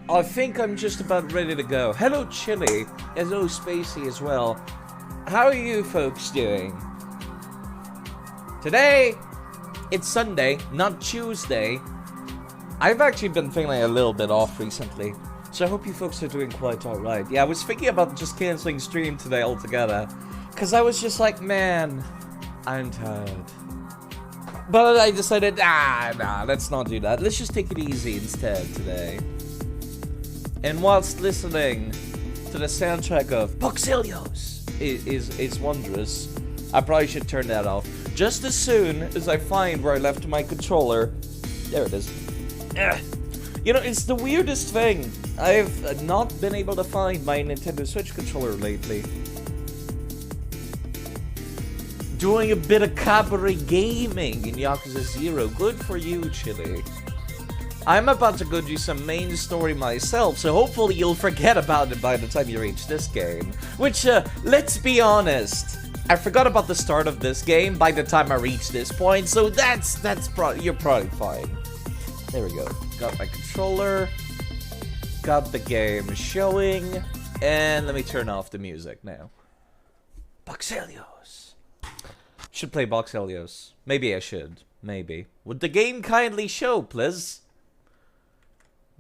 I think I'm just about ready to go. Hello, Chili. Hello, Spacey as well. How are you folks doing? Today, it's Sunday, not Tuesday. I've actually been feeling a little bit off recently, so I hope you folks are doing quite alright. Yeah, I was thinking about just cancelling stream today altogether, because I was just like, man, I'm tired. But I decided, nah, let's not do that. Let's just take it easy instead today. And whilst listening to the soundtrack of Boxelios is wondrous, I probably should turn that off. Just as soon as I find where I left my controller. There it is. You know, it's the weirdest thing. I've not been able to find my Nintendo Switch controller lately. Doing a bit of cabaret gaming in Yakuza 0. Good for you, Chili. I'm about to go do some main story myself, so hopefully you'll forget about it by the time you reach this game. Which, let's be honest, I forgot about the start of this game by the time I reach this point, so you're probably fine. There we go. Got my controller, got the game showing, and let me turn off the music now. Boxelios. Should play Boxelios. Maybe I should. Maybe. Would the game kindly show, please?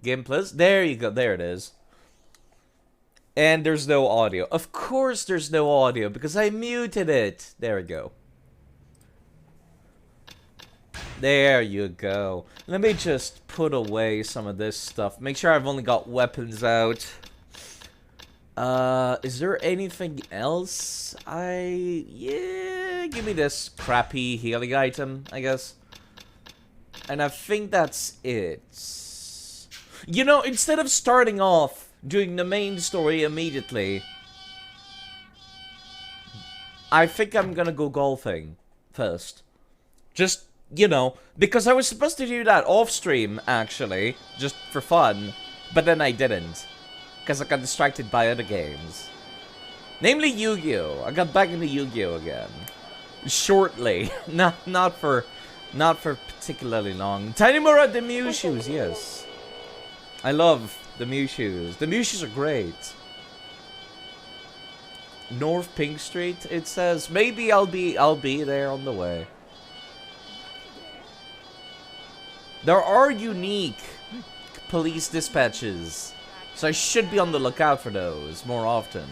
Game, please? There you go. There it is. And there's no audio. Of course there's no audio, because I muted it. There we go. There you go. Let me just put away some of this stuff. Make sure I've only got weapons out. Is there anything else? Yeah, give me this crappy healing item, I guess. And I think that's it. You know, instead of starting off doing the main story immediately, I think I'm gonna go golfing first. Just, you know, because I was supposed to do that off stream, actually, just for fun, but then I didn't. Because I got distracted by other games. Namely Yu-Gi-Oh! I got back into Yu-Gi-Oh! Again. Shortly. Not for particularly long. Tanimura the Mew shoes, yes. I love the Mew shoes. The Mew shoes are great. North Pink Street, it says. Maybe I'll be there on the way. There are unique police dispatches, so I should be on the lookout for those more often.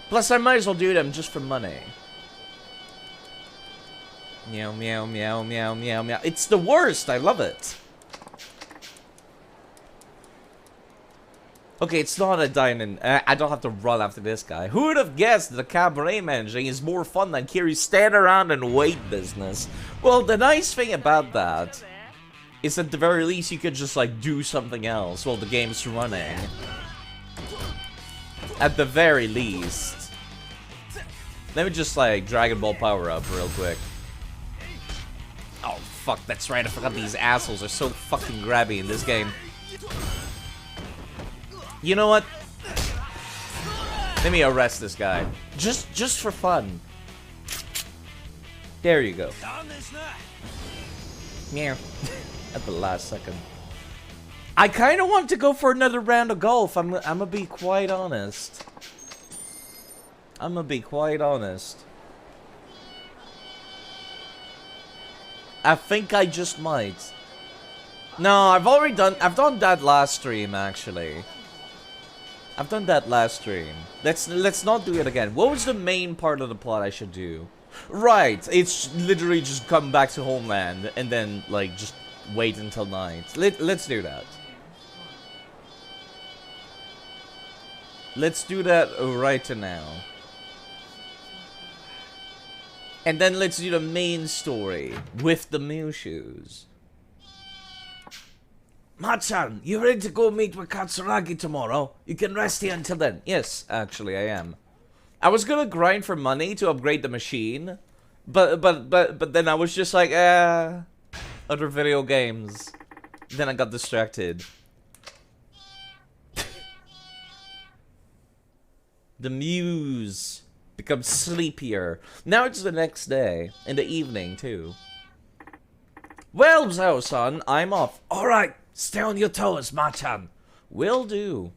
Plus, I might as well do them just for money. Meow, meow, meow, meow, meow, meow. It's the worst. I love it. Okay, it's not a dining. I don't have to run after this guy. Who would have guessed that cabaret managing is more fun than Kiri's stand around and wait business? Well, the nice thing about that is at the very least you could just like do something else while the game's running. At the very least. Let me just like Dragon Ball power up real quick. Oh fuck, that's right, I forgot these assholes are so fucking grabby in this game. You know what? Let me arrest this guy. Just for fun. There you go. Meow. At the last second. I kind of want to go for another round of golf. I'm gonna be quite honest. I'm gonna be quite honest. I think I just might. No, I've done that last stream actually. I've done that last stream. Let's not do it again. What was the main part of the plot I should do? Right, it's literally just come back to homeland and then like just wait until night. Let's do that. Let's do that right now. And then let's do the main story with the Mew shoes. Machan, you ready to go meet with Katsuragi tomorrow? You can rest here until then. Yes, actually, I am. I was gonna grind for money to upgrade the machine, but then I was just like, other video games. Then I got distracted. The Muse becomes sleepier. Now it's the next day, in the evening too. Well, Zhao-san, I'm off. Alright, Stay on your toes, Machan. Will do.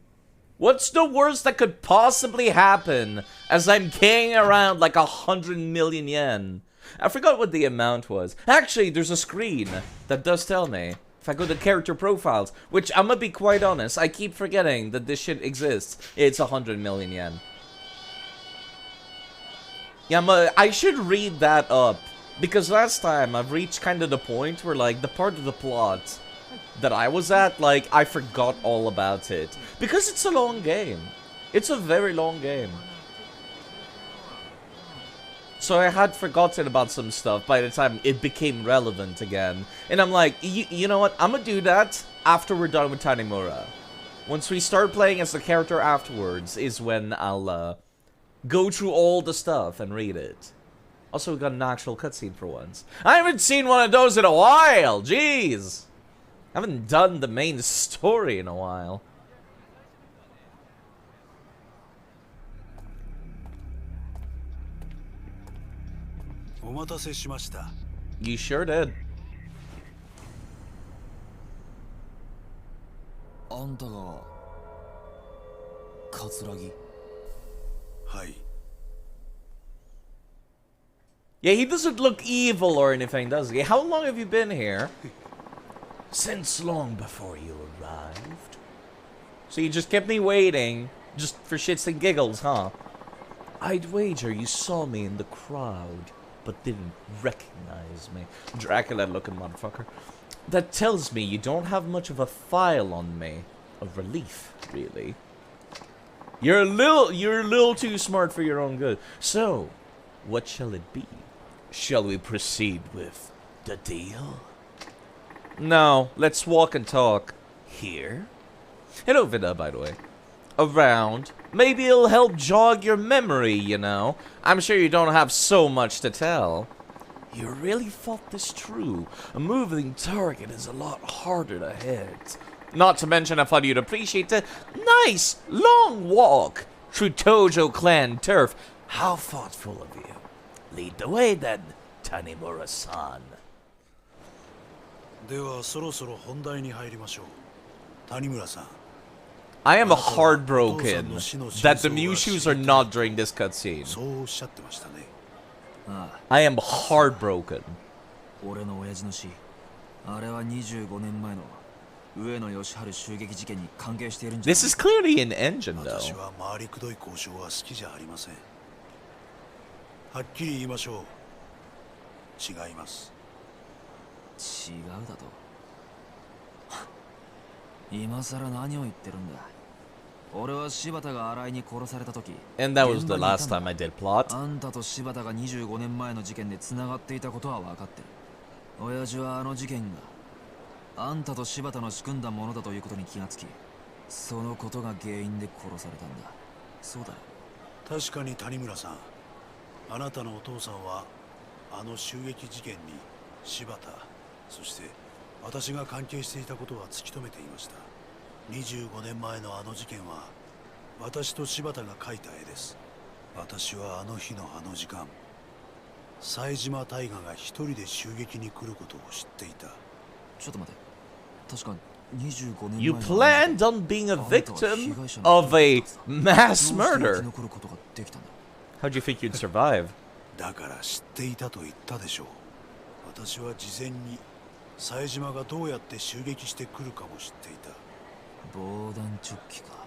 What's the worst that could possibly happen as I'm carrying around like 100 million yen? I forgot what the amount was. Actually, there's a screen that does tell me. If I go to character profiles, which I'm gonna be quite honest, I keep forgetting that this shit exists. It's 100 million yen. Yeah, I should read that up. Because last time I've reached kind of the point where like the part of the plot that I was at, like I forgot all about it. Because it's a long game. It's a very long game. So I had forgotten about some stuff by the time it became relevant again. And I'm like, you know what? I'm gonna do that after we're done with Tanimura. Once we start playing as the character afterwards is when I'll go through all the stuff and read it. Also, we got an actual cutscene for once. I haven't seen one of those in a while! Jeez! I haven't done the main story in a while. You sure did. Yeah, he doesn't look evil or anything, does he? How long have you been here? Since long before you arrived. So you just kept me waiting, just for shits and giggles, huh? I'd wager you saw me in the crowd, but didn't recognize me. Dracula-looking motherfucker. That tells me you don't have much of a file on me. A relief, really. You're a little too smart for your own good. So, what shall it be? Shall we proceed with the deal? No, let's walk and talk. Here? Hello, Vida, by the way. Around. Maybe it'll help jog your memory, you know. I'm sure you don't have so much to tell. You really thought this true. A moving target is a lot harder to hit. Not to mention, I thought you'd appreciate the nice, long walk through Tojo clan turf. How thoughtful of you. Lead the way then, Tanimura-san. I am heartbroken that the Mushus are not during this cutscene. I am heartbroken. This is clearly an engine, though. And that was the last time I did plot. You planned on being a victim of a mass murder. How'd you think you'd survive?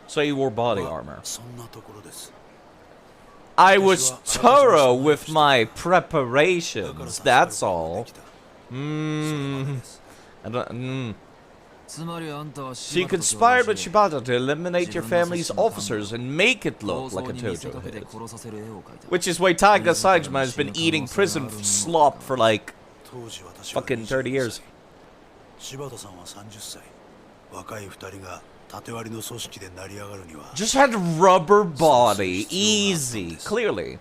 So you wore body armor. I was thorough with my preparations, that's all. So you conspired with Shibata to eliminate your family's officers and make it look like a Tojo hit. Which is why Taiga Saejima has been eating prison slop for like fucking 30 years. Just had rubber body, easy, clearly.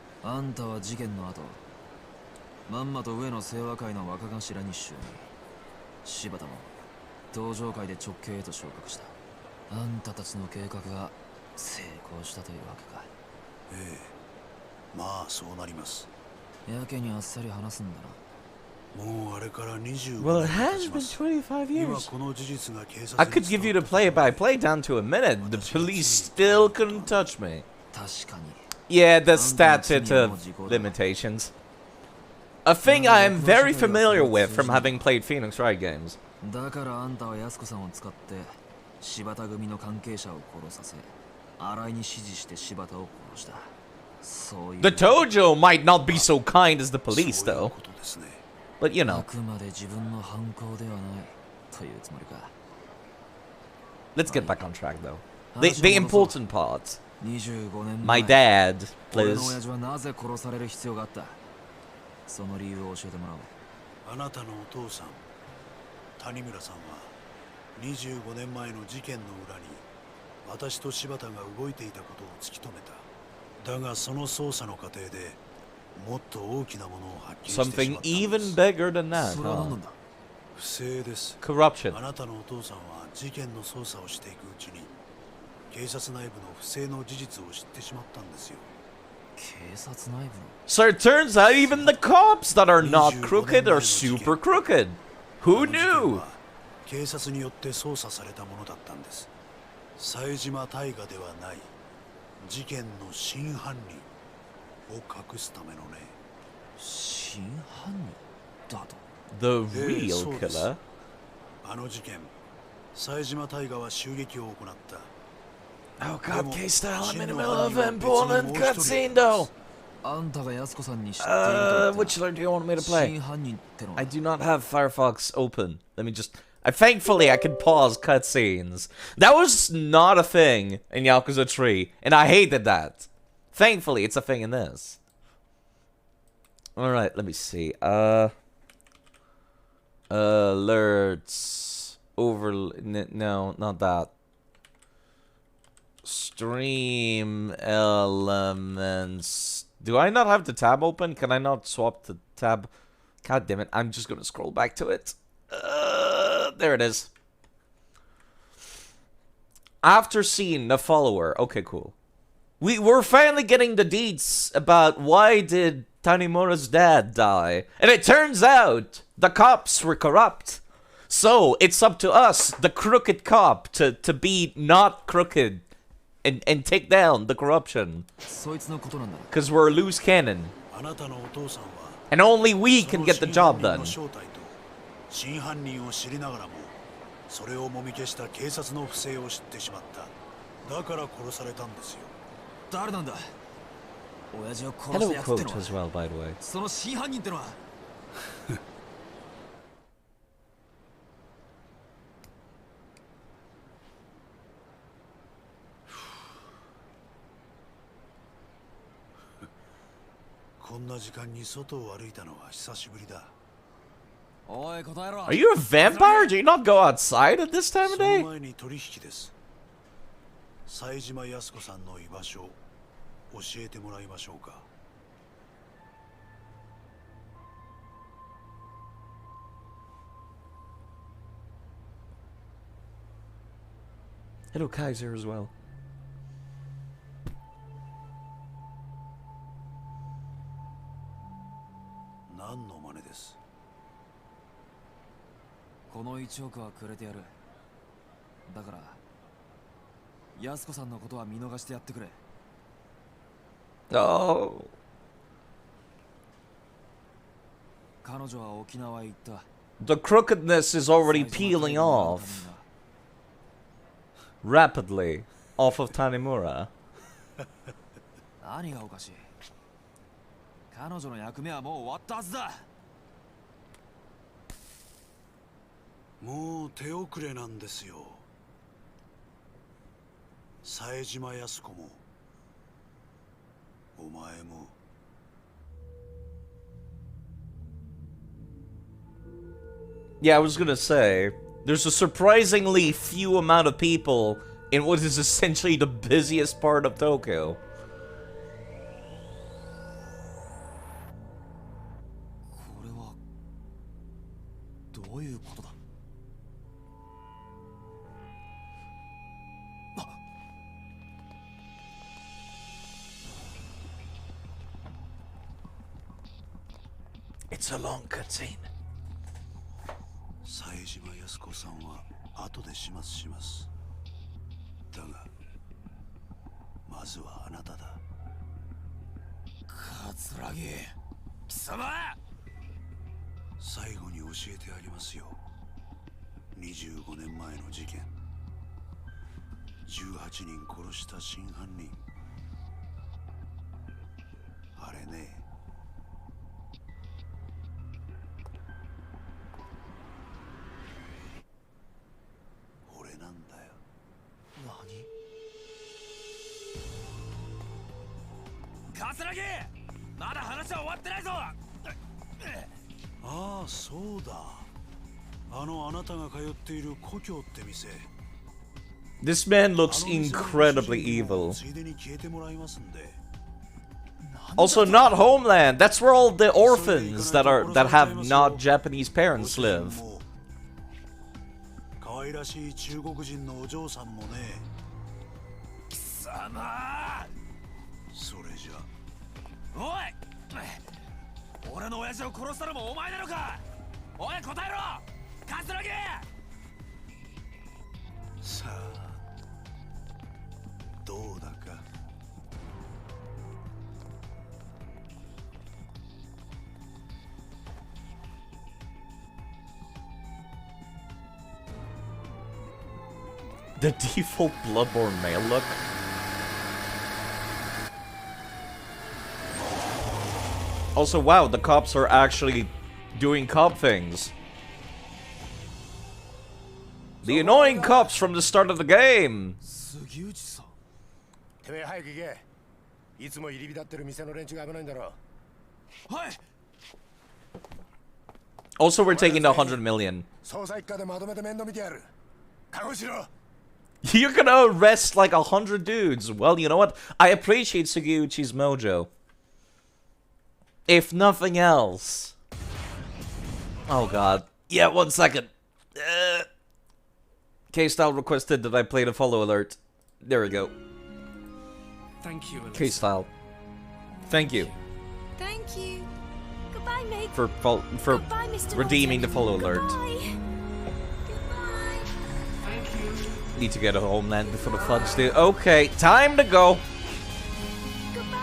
Well, it has been 25 years. I could give you the play-by-play down to a minute. The police still couldn't touch me. Yeah, the statute of limitations. A thing I am very familiar with from having played Phoenix Wright games. The Tojo might not be so kind as the police, though. But you know. Let's get back on track, though. The important part. My dad, please. あなたのお父さん、谷村さんは25年前の事件の裏に私と柴田が動いていたことを突き止めた。だがその捜査の過程でもっと大きなものを発見してしまったんです。 Something even bigger than that. 不正です。 Corruption. あなたのお父さんは事件の捜査をしていくうちに警察内部の不正の事実を知ってしまったんですよ。 So it turns out even the cops that are not crooked are super crooked. Who knew? 警察によって捜査されたものだったんです。冴島大河ではない事件の真犯人を隠すためのね。真犯人だと。 The real killer? あの事件、冴島大河は襲撃を行った。 Oh god, K-Style, I'm in the middle of an important cutscene though! Which alert do you want me to play? I do not have Firefox open. Let me just... thankfully, I can pause cutscenes. That was not a thing in Yakuza 3, and I hated that. Thankfully, it's a thing in this. Alright, let me see. Alerts. No, not that. Stream elements. Do I not have the tab open? Can I not swap the tab? God damn it. I'm just gonna scroll back to it. There it is. After seeing the follower. Okay, cool. We're finally getting the deets about why did Tanimura's dad die. And it turns out the cops were corrupt. So it's up to us, the crooked cop, to be not crooked. And take down the corruption. Because we're a loose cannon. And only we can get the job done. Hello, quote as well, by the way. こんな時間に外を歩いたのは久しぶりだ。 Are you a vampire? Do you not go outside at this time of day? その前に取引です。冴島康子さんの居場所教えてもらいましょうか。 Hello, Kaiser as well. 何の真似です。この1億はくれてやる。だから安子さんのことは見逃してやってくれ。Oh. 彼女は沖縄へ行った。 The crookedness is already peeling off rapidly off of Tanimura. 何がおかしい。彼女の役目はもう終わったはずだ。もう手遅れなんですよ。冴島康子もお前も。 Yeah, I was gonna say, there's a surprisingly few amount of people in what is essentially the busiest part of Tokyo. It's a long cutscene. 冴島靖子さんは後で始末します。だがまずはあなただ。桂木貴様。最後に教えてあげますよ。25年前の事件、18人殺した真犯人、あれね。俺なんだよ。何？桂木、まだ話は終わってないぞ。ああ、そうだ。あなたが通っている故郷って店。 This man looks incredibly evil. ついでに消えてもらいますんで。 Also, not Homeland. That's where all the orphans that have not Japanese parents live. 可愛らしい中国人のお嬢さんもね。貴様。それじゃ。おい、俺の親父を殺したのもお前なのか。おい、答えろ桂木。さあどうだか。The default Bloodborne male look. Also, wow, the cops are actually doing cop things. The annoying cops from the start of the game. 杉内さん。てめえ早く行け。いつも入り浸ってる店の連中が危ないんだろ。はい。Also, we're taking the 100 million. 捜査一課でまとめて面倒見てやる。覚悟しろ。 You're gonna arrest like 100 dudes. Well, you know what? I appreciate Sugiuchi's mojo. If nothing else. Oh god. Yeah, 1 second. K-Style requested that I play the follow alert. There we go. Thank you. K-Style. Thank you. Thank you. Goodbye, mate. For Goodbye, Mr. redeeming the Watson. follow alert. Goodbye. Goodbye. Need to get a Homeland before the fudge do. Okay, time to go. Goodbye.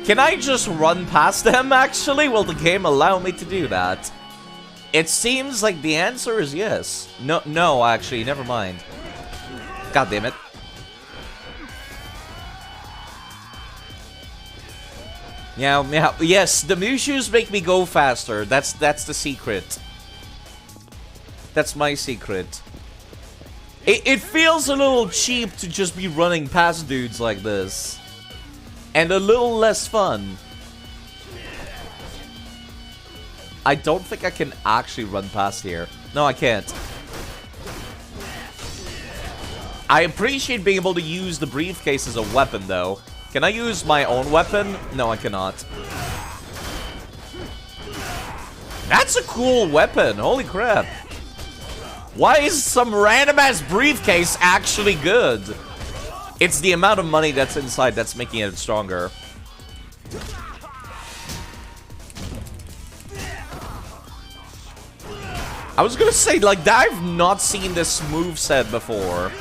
Can I just run past them, actually? Will the game allow me to do that? It seems like the answer is yes. No, actually, never mind. God damn it. Meow, meow. Yes, the Mushus make me go faster. That's the secret. That's my secret. It feels a little cheap to just be running past dudes like this. And a little less fun. I don't think I can actually run past here. No, I can't. I appreciate being able to use the briefcase as a weapon, though. Can I use my own weapon? No, I cannot. That's a cool weapon. Holy crap. Why is some random-ass briefcase actually good? It's the amount of money that's inside that's making it stronger. I was gonna say, like, I've not seen this moveset before.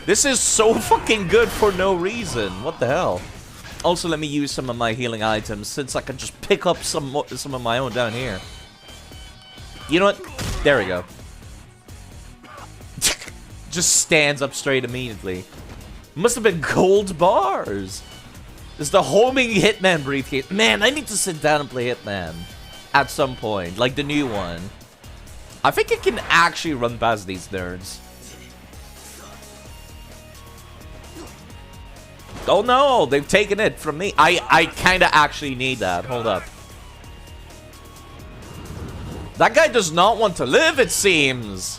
This is so fucking good for no reason. What the hell? Also, let me use some of my healing items, since I can just pick up some of my own down here. You know what? There we go. Just stands up straight immediately. Must have been gold bars. This is the homing Hitman briefcase. Man, I need to sit down and play Hitman at some point, like the new one. I think I can actually run past these nerds. Oh no, they've taken it from me. I kind of actually need that. Hold up. That guy does not want to live, it seems.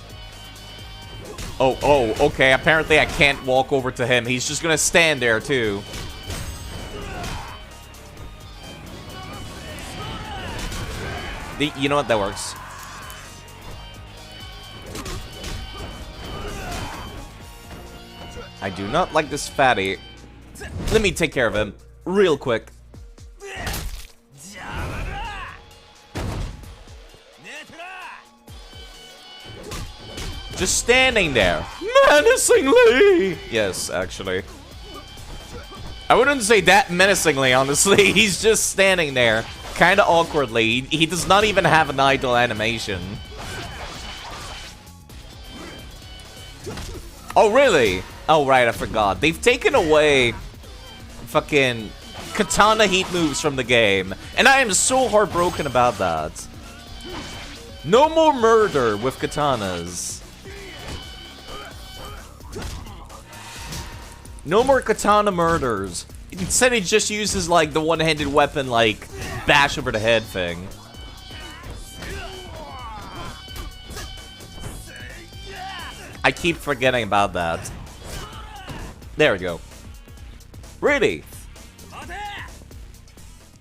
Oh, okay. Apparently I can't walk over to him. He's just gonna stand there, too. You know what? That works. I do not like this fatty. Let me take care of him real quick. Just standing there. Menacingly! Yes, actually. I wouldn't say that menacingly, honestly. He's just standing there. Kinda awkwardly. He does not even have an idle animation. Oh, really? Oh, right, I forgot. They've taken away fucking katana heat moves from the game. And I am so heartbroken about that. No more murder with katanas. No more katana murders. Instead, he just uses, like, the one-handed weapon, like, bash over the head thing. I keep forgetting about that. There we go. Really?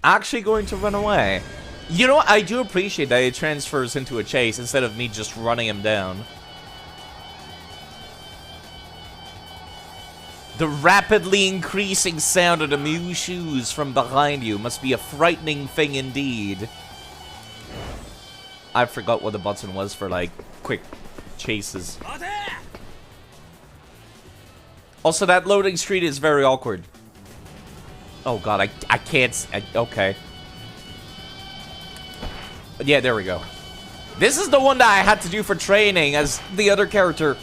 Actually going to run away. You know what? I do appreciate that it transfers into a chase instead of me just running him down. The rapidly increasing sound of the Mew shoes from behind you must be a frightening thing indeed. I forgot what the button was for, like, quick chases. Also, that loading screen is very awkward. Oh god, I can't... okay. Yeah, there we go. This is the one that I had to do for training as the other character.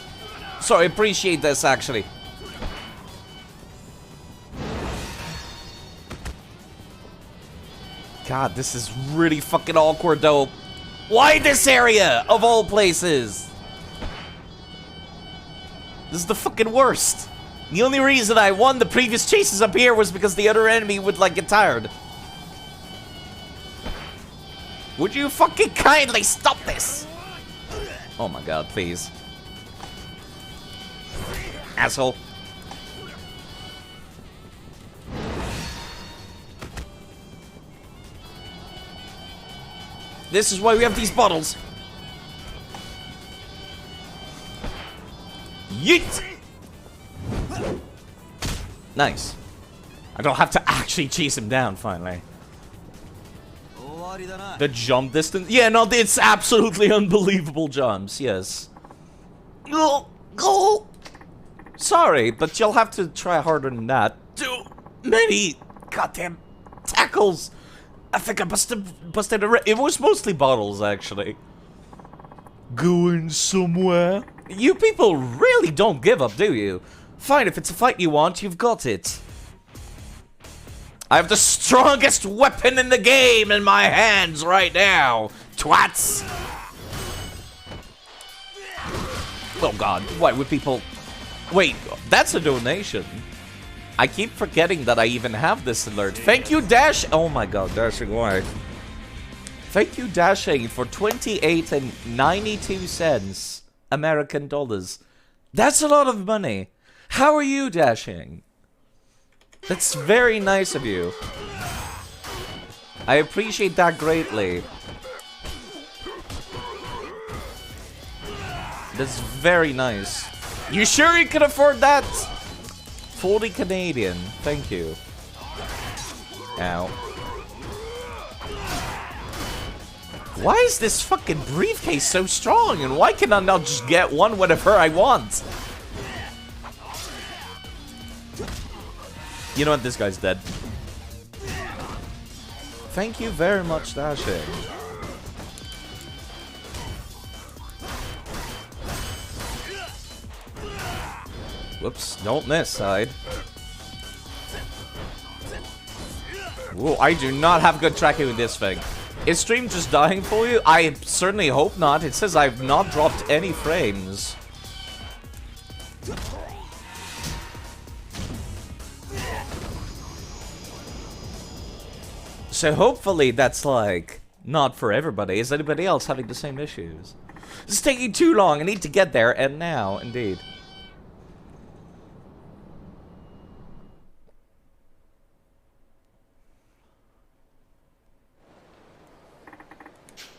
So I appreciate this, actually. God, this is really fucking awkward, though. Why this area, of all places? This is the fucking worst. The only reason I won the previous chases up here was because the other enemy would, like, get tired. Would you fucking kindly stop this? Oh my god, please. Asshole. This is why we have these bottles. Yeet! Nice. I don't have to actually chase him down, finally. The jump distance? Yeah, no, it's absolutely unbelievable jumps, yes. Sorry, but you'll have to try harder than that. Too many goddamn tackles. I think I busted it was mostly bottles, actually. Going somewhere? You people really don't give up, do you? Fine, if it's a fight you want, you've got it. I have the strongest weapon in the game in my hands right now, twats! Oh god, why would people... Wait, that's a donation. I keep forgetting that I even have this alert. Thank you, Dash... Oh my god, Dashing, why? Thank you, Dashing, for 28 and 92 cents American dollars. That's a lot of money. How are you, Dashing? That's very nice of you. I appreciate that greatly. That's very nice. You sure you can afford that? 40 Canadian. Thank you. Ow. Why is this fucking briefcase so strong? And why can I not just get one whenever I want? You know what? This guy's dead. Thank you very much, Dashing. Whoops, don't miss, side. Whoa, I do not have good tracking with this thing. Is stream just dying for you? I certainly hope not. It says I've not dropped any frames. So hopefully that's, like, not for everybody. Is anybody else having the same issues? It's taking too long. I need to get there, and now, indeed.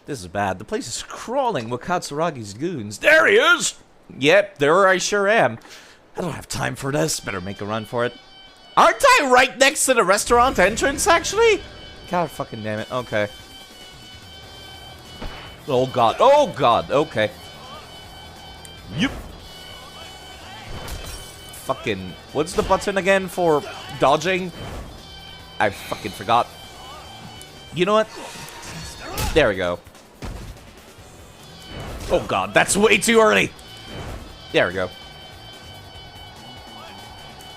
This is bad. The place is crawling with Katsuragi's goons. There he is! Yep, there I sure am. I don't have time for this. Better make a run for it. Aren't I right next to the restaurant entrance, actually? God fucking damn it. Okay. Oh god. Oh god. Okay. Yep. Fucking... What's the button again for dodging? I fucking forgot. You know what? There we go. Oh god, that's way too early! There we go.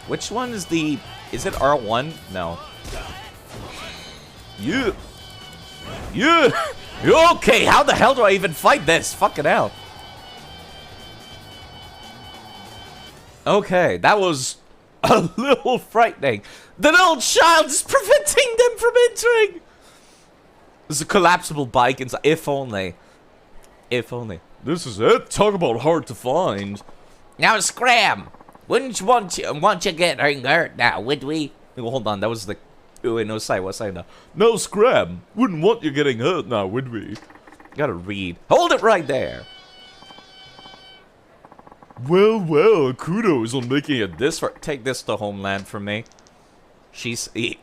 Which one is the... Is it R1? No. Yeah. Yeah! Okay, how the hell do I even fight this? Fucking hell. Okay, that was a little frightening. The little child is preventing them from entering! There's a collapsible bike inside. If only. If only. This is it? Talk about hard to find. Now scram! Wouldn't you want you getting hurt now, would we? Oh, hold on, that was the... Oh, wait, no, say, what's saying now? No scram! Wouldn't want you getting hurt now, would we? Gotta read. Hold it right there! Well, kudos on making it this far. Take this to Homeland from me.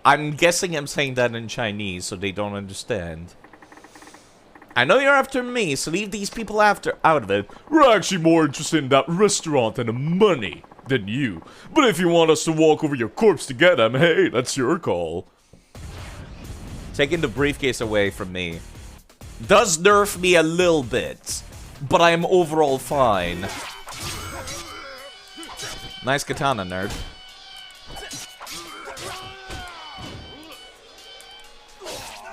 I'm guessing I'm saying that in Chinese, so they don't understand. I know you're after me, so leave these people out of it. We're actually more interested in that restaurant and the money than you. But if you want us to walk over your corpse to get them, hey, that's your call. Taking the briefcase away from me does nerf me a little bit, but I am overall fine. Nice katana, nerd.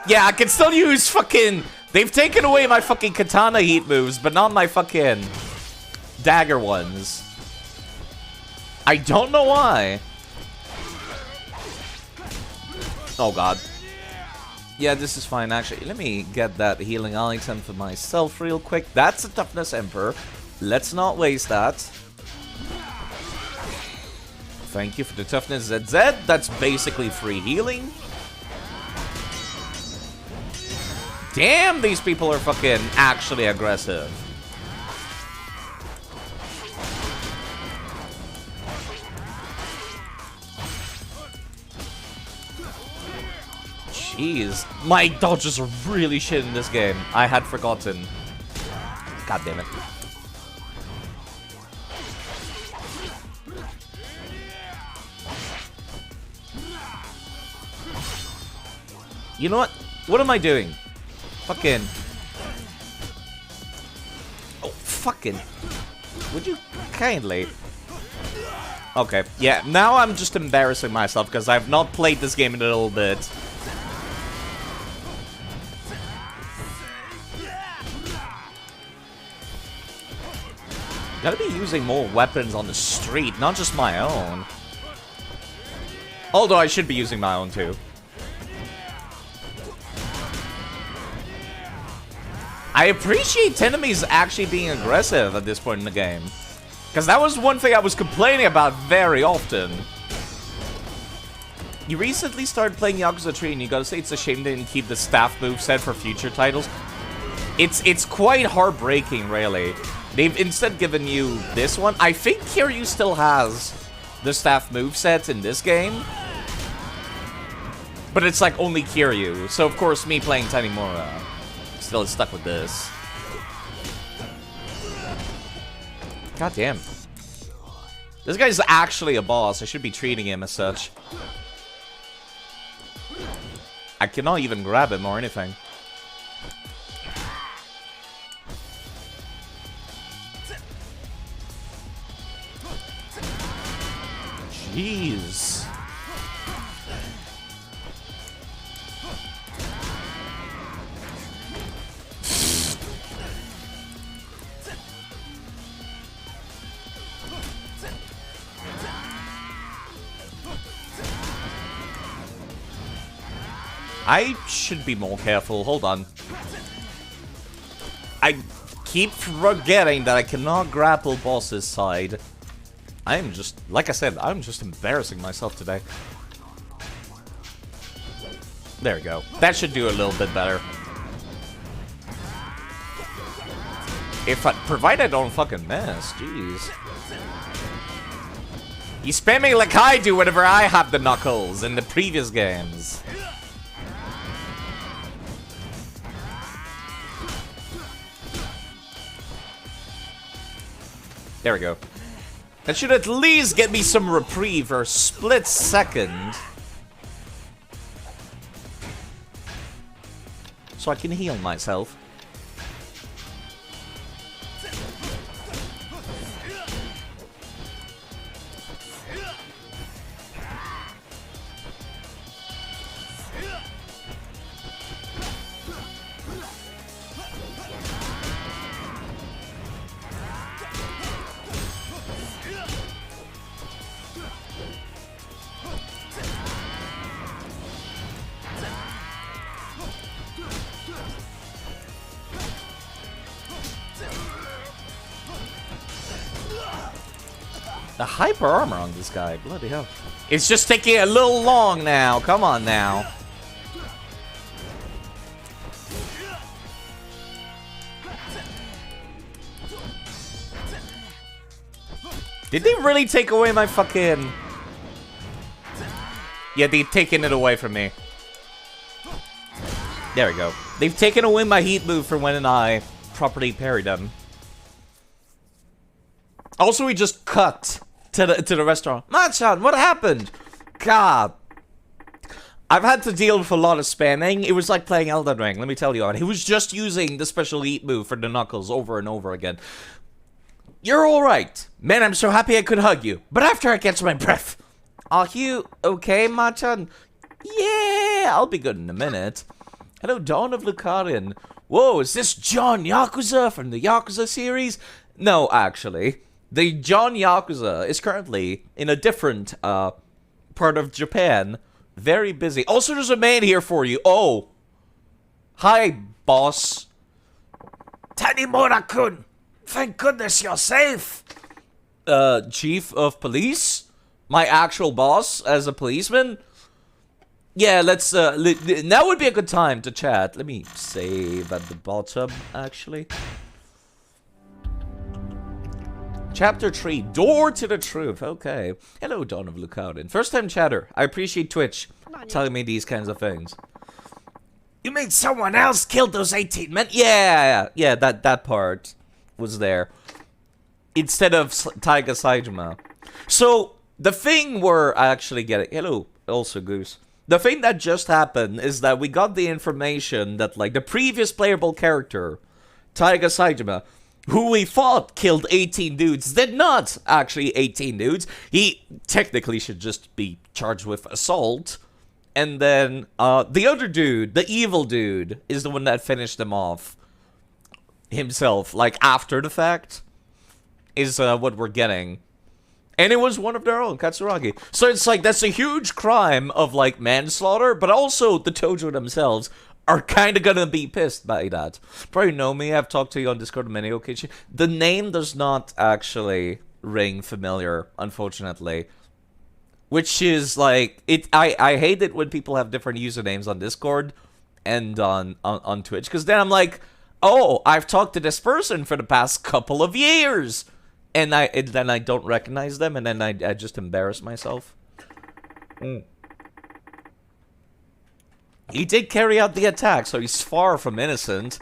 Yeah, I can still use fucking... They've taken away my fucking katana heat moves, but not my fucking dagger ones. I don't know why. Oh god. Yeah, this is fine, actually. Let me get that healing item for myself real quick. That's a toughness emperor. Let's not waste that. Thank you for the toughness ZZ. That's basically free healing. Damn, these people are fucking actually aggressive. Jeez. My dodges are really shit in this game. I had forgotten. God damn it. You know what? What am I doing? Fucking. Oh, fucking. Would you kindly? Okay, yeah, now I'm just embarrassing myself because I've not played this game in a little bit. Gotta be using more weapons on the street, not just my own. Although I should be using my own too. I appreciate enemies actually being aggressive at this point in the game. Because that was one thing I was complaining about very often. You recently started playing Yakuza 3 and you gotta say it's a shame they didn't keep the staff moveset for future titles. It's quite heartbreaking, really. They've instead given you this one. I think Kiryu still has the staff moveset in this game. But it's like only Kiryu. So of course me playing Tanimura still stuck with this. God damn. This guy's actually a boss. I should be treating him as such. I cannot even grab him or anything. Jeez. I should be more careful. Hold on. I keep forgetting that I cannot grapple boss's side. I'm just, like I said, I'm just embarrassing myself today. There we go. That should do a little bit better. Provided I don't fucking miss. Jeez. He's spamming like I do whenever I have the knuckles in the previous games. There we go. That should at least get me some reprieve for a split second. So I can heal myself. The hyper armor on this guy, bloody hell. It's just taking a little long now, come on now. Did they really take away my fucking... Yeah, they've taken it away from me. There we go. They've taken away my heat move for when I properly parried them. Also, we just cut to the restaurant. Machan, what happened? God. I've had to deal with a lot of spamming. It was like playing Elden Ring, let me tell you. He was just using the special eat move for the knuckles over and over again. You're alright. Man, I'm so happy I could hug you. But after I catch my breath. Are you okay, Machan? Yeah, I'll be good in a minute. Hello, Dawn of Lucarin. Whoa, is this John Yakuza from the Yakuza series? No, actually. The John Yakuza is currently in a different part of Japan. Very busy. Also, there's a man here for you. Oh. Hi, boss. Tanimura-kun! Thank goodness you're safe! Chief of police? My actual boss as a policeman? Yeah, let's, now would be a good time to chat. Let me save at the bottom, actually. Chapter 3, Door to the Truth. Okay. Hello, Dawn of Lucarin. First time chatter. I appreciate Twitch telling me these kinds of things. You mean someone else killed those 18 men? Yeah, that part was there. Instead of Taiga Saijima. So, the thing we're actually getting... Hello, also Goose. The thing that just happened is that we got the information that, like, the previous playable character, Taiga Saijima, who we thought killed 18 dudes, did not actually 18 dudes. He technically should just be charged with assault. And then the other dude, the evil dude, is the one that finished them off himself, like after the fact, is what we're getting. And it was one of their own, Katsuragi. So it's like, that's a huge crime of like manslaughter, but also the Tojo themselves are kind of gonna be pissed by that. Probably know me, I've talked to you on Discord on many occasions. The name does not actually ring familiar, unfortunately. Which is like, I hate it when people have different usernames on Discord and on Twitch. Because then I'm like, oh, I've talked to this person for the past couple of years. And then I don't recognize them, and then I just embarrass myself. He did carry out the attack, so he's far from innocent.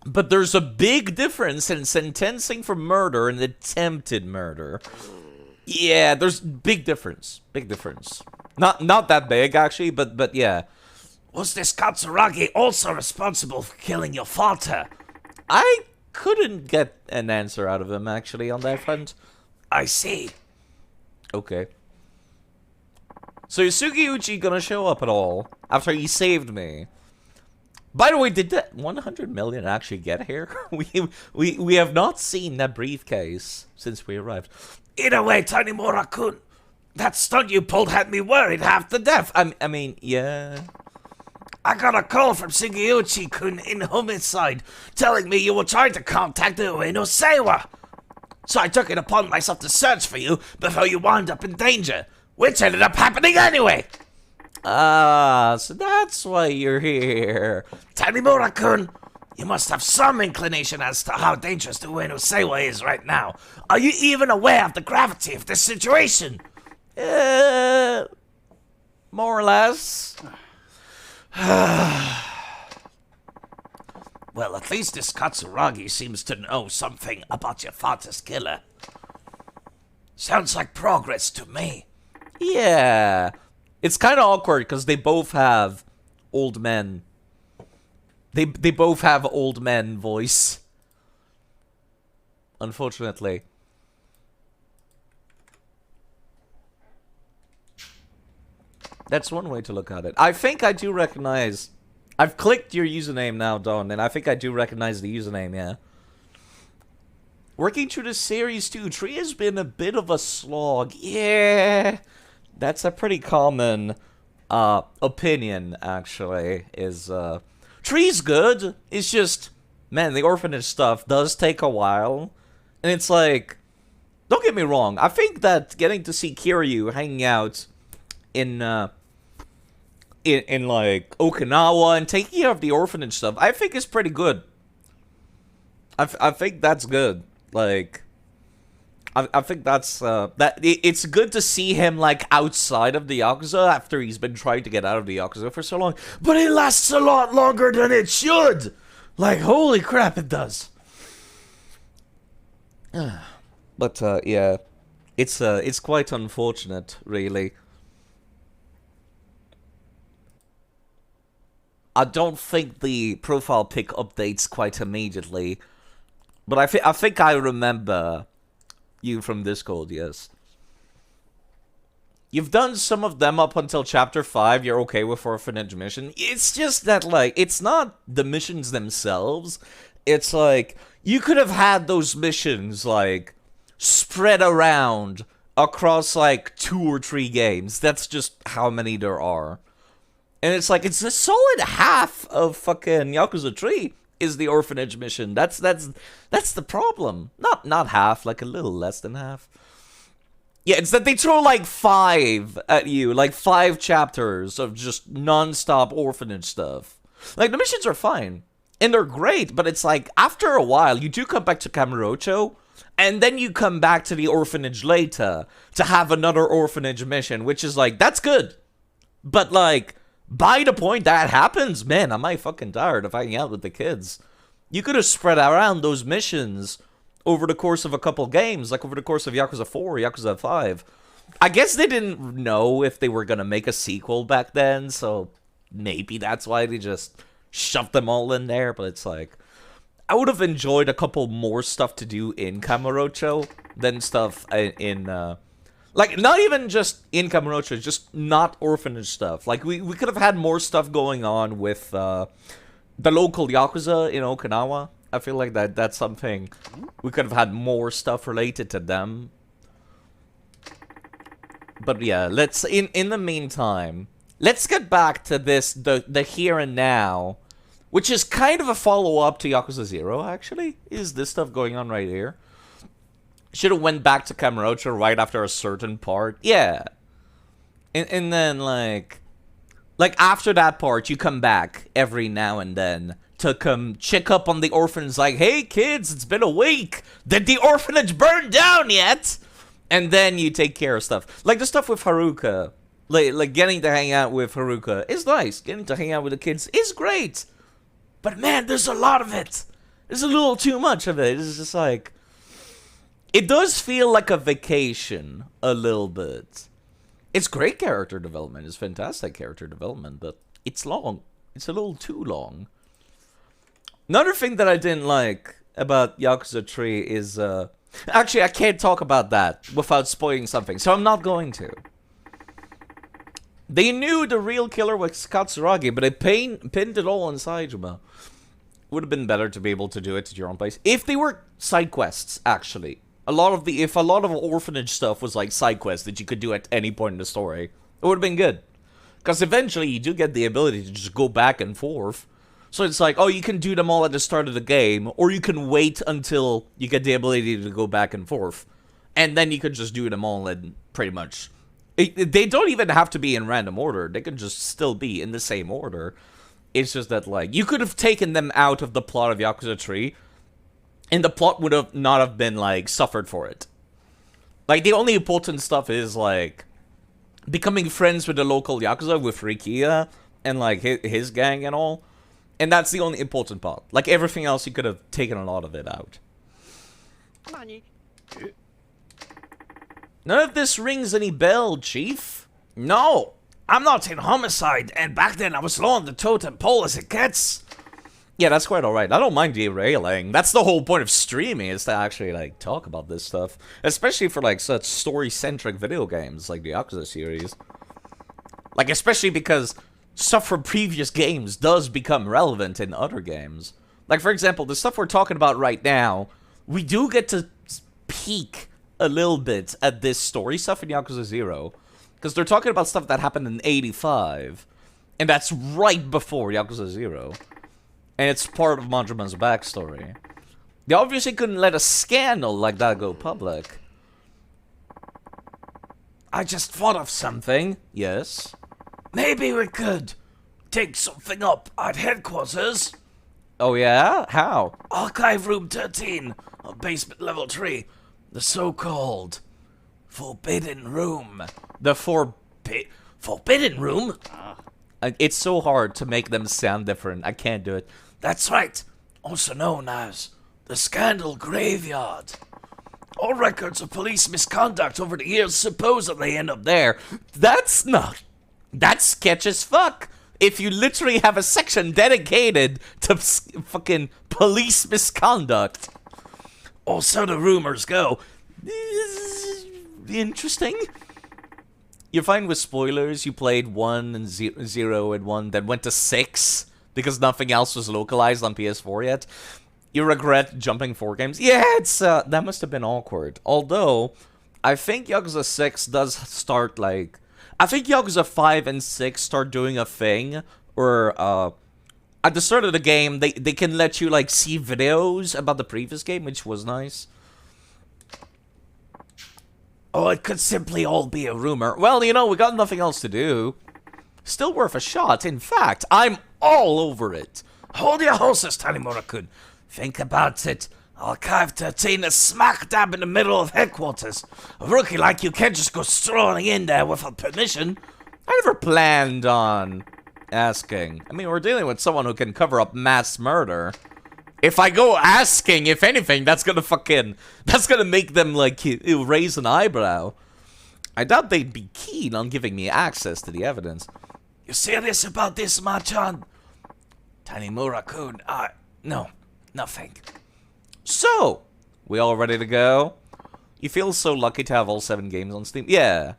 But there's a big difference in sentencing for murder and attempted murder. Yeah, there's big difference. Big difference. Not that big, actually, but yeah. Was this Katsuragi also responsible for killing your father? I couldn't get an answer out of him, actually, on that front. I see. Okay. So is Sugiyuchi gonna show up at all after he saved me? By the way, did that 100 million actually get here? we have not seen that briefcase since we arrived. Either way, Tanimura-kun, that stunt you pulled had me worried half to death. I mean, yeah. I got a call from Sugiyuchi-kun in homicide, telling me you were trying to contact the Ueno Seiwa. So I took it upon myself to search for you before you wound up in danger, which ended up happening anyway. Ah, so that's why you're here. Tanimura-kun, you must have some inclination as to how dangerous the Ueno Seiwa is right now. Are you even aware of the gravity of this situation? More or less. Well, at least this Katsuragi seems to know something about your father's killer. Sounds like progress to me. Yeah. It's kind of awkward because they both have old men. They both have old men voice. Unfortunately. That's one way to look at it. I think I do recognize... I've clicked your username now, Don, and I think I do recognize the username, yeah. Working through the series too, 3 has been a bit of a slog. Yeah, that's a pretty common opinion, actually, is 3's good. It's just, man, the orphanage stuff does take a while. And it's like, don't get me wrong, I think that getting to see Kiryu hanging out in like Okinawa and taking care of the orphanage stuff, I think is pretty good. I think that's good. Like, I think that's it's good to see him like outside of the Yakuza after he's been trying to get out of the Yakuza for so long. But it lasts a lot longer than it should. Like, holy crap, it does. But yeah, it's quite unfortunate, really. I don't think the profile pic updates quite immediately, but I think I remember you from Discord, yes. You've done some of them up until chapter 5, you're okay with Orphanage Mission. It's just that, like, it's not the missions themselves. It's like, you could have had those missions, like, spread around across, like, 2 or 3 games. That's just how many there are. And it's like, it's a solid half of fucking Yakuza 3 is the orphanage mission. That's the problem. Not half, like a little less than half. Yeah, it's that they throw like 5 at you, like 5 chapters of just non-stop orphanage stuff. Like, the missions are fine, and they're great, but it's like, after a while, you do come back to Kamurocho, and then you come back to the orphanage later to have another orphanage mission, which is like, that's good. But like, by the point that happens, man, am I fucking tired of hanging out with the kids. You could have spread around those missions over the course of a couple games, like over the course of Yakuza 4, Yakuza 5. I guess they didn't know if they were gonna make a sequel back then, so maybe that's why they just shoved them all in there, but it's like, I would have enjoyed a couple more stuff to do in Kamurocho than stuff in like, not even just in Kamurocho, just not orphanage stuff. Like, we could have had more stuff going on with the local Yakuza in Okinawa. I feel like that's something, we could have had more stuff related to them. But yeah, let's, in the meantime, let's get back to this, the here and now, which is kind of a follow-up to Yakuza 0, actually, is this stuff going on right here. Should have went back to Kamurocho right after a certain part. Yeah. And then, like, after that part, you come back every now and then to come check up on the orphans, like, hey, kids, it's been a week. Did the orphanage burn down yet? And then you take care of stuff. Like, the stuff with Haruka. Like getting to hang out with Haruka is nice. Getting to hang out with the kids is great. But, man, there's a lot of it. There's a little too much of it. It's just like, it does feel like a vacation, a little bit. It's great character development. It's fantastic character development, but it's long. It's a little too long. Another thing that I didn't like about Yakuza 3 is, actually, I can't talk about that without spoiling something, so I'm not going to. They knew the real killer was Katsuragi, but they pinned it all on Saejima. Would have been better to be able to do it at your own place. If they were side quests, actually. If a lot of orphanage stuff was like side quests that you could do at any point in the story, it would have been good. Because eventually you do get the ability to just go back and forth. So it's like, oh, you can do them all at the start of the game, or you can wait until you get the ability to go back and forth. And then you could just do them all in pretty much. They don't even have to be in random order. They can just still be in the same order. It's just that, like, you could have taken them out of the plot of Yakuza 3, and the plot would have not have been, like, suffered for it. Like, the only important stuff is, like, becoming friends with the local Yakuza, with Rikiya, and, like, his gang and all. And that's the only important part. Like, everything else, you could have taken a lot of it out. None of this rings any bell, Chief. No, I'm not in homicide, and back then I was low on the totem pole as it gets. Yeah, that's quite alright. I don't mind derailing. That's the whole point of streaming, is to actually, like, talk about this stuff. Especially for, like, such story-centric video games, like the Yakuza series. Like, especially because stuff from previous games does become relevant in other games. Like, for example, the stuff we're talking about right now, we do get to peek a little bit at this story stuff in Yakuza 0. Because they're talking about stuff that happened in 85. And that's right before Yakuza 0. And it's part of Manjuman's backstory. They obviously couldn't let a scandal like that go public. I just thought of something. Yes? Maybe we could take something up at headquarters. Oh yeah? How? Archive room 13 on basement level 3. The so-called forbidden room. The Forbidden room? It's so hard to make them sound different. I can't do it. That's right. Also known as the Scandal Graveyard. All records of police misconduct over the years supposedly end up there. That's sketch as fuck. If you literally have a section dedicated to fucking police misconduct. Or so the rumors go. Interesting. You're fine with spoilers. You played 1 and 0 and 1, then went to 6 because nothing else was localized on PS4 yet. You regret jumping 4 games? Yeah, it's that must have been awkward. Although, I think Yakuza 6 does start like... I think Yakuza 5 and 6 start doing a thing where at the start of the game, they can let you like see videos about the previous game, which was nice. Oh, it could simply all be a rumor. Well, you know, we got nothing else to do. Still worth a shot. In fact, I'm all over it. Hold your horses, Tanimura-kun. Think about it. Archive 13 is smack dab in the middle of headquarters. A rookie like you can't just go strolling in there without permission. I never planned on asking. I mean, we're dealing with someone who can cover up mass murder. If I go asking, if anything, that's gonna make them, like, raise an eyebrow. I doubt they'd be keen on giving me access to the evidence. You serious about this, Machan? Tanimura-kun, no, nothing. So, we all ready to go? You feel so lucky to have all 7 games on Steam? Yeah.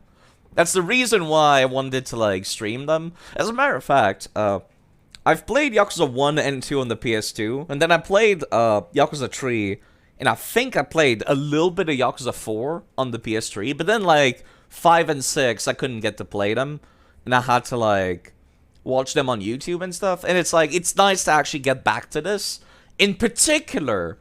That's the reason why I wanted to, like, stream them. As a matter of fact, I've played Yakuza 1 and 2 on the PS2, and then I played Yakuza 3, and I think I played a little bit of Yakuza 4 on the PS3, but then, like, 5 and 6, I couldn't get to play them, and I had to, like, watch them on YouTube and stuff, and it's like, it's nice to actually get back to this, in particular,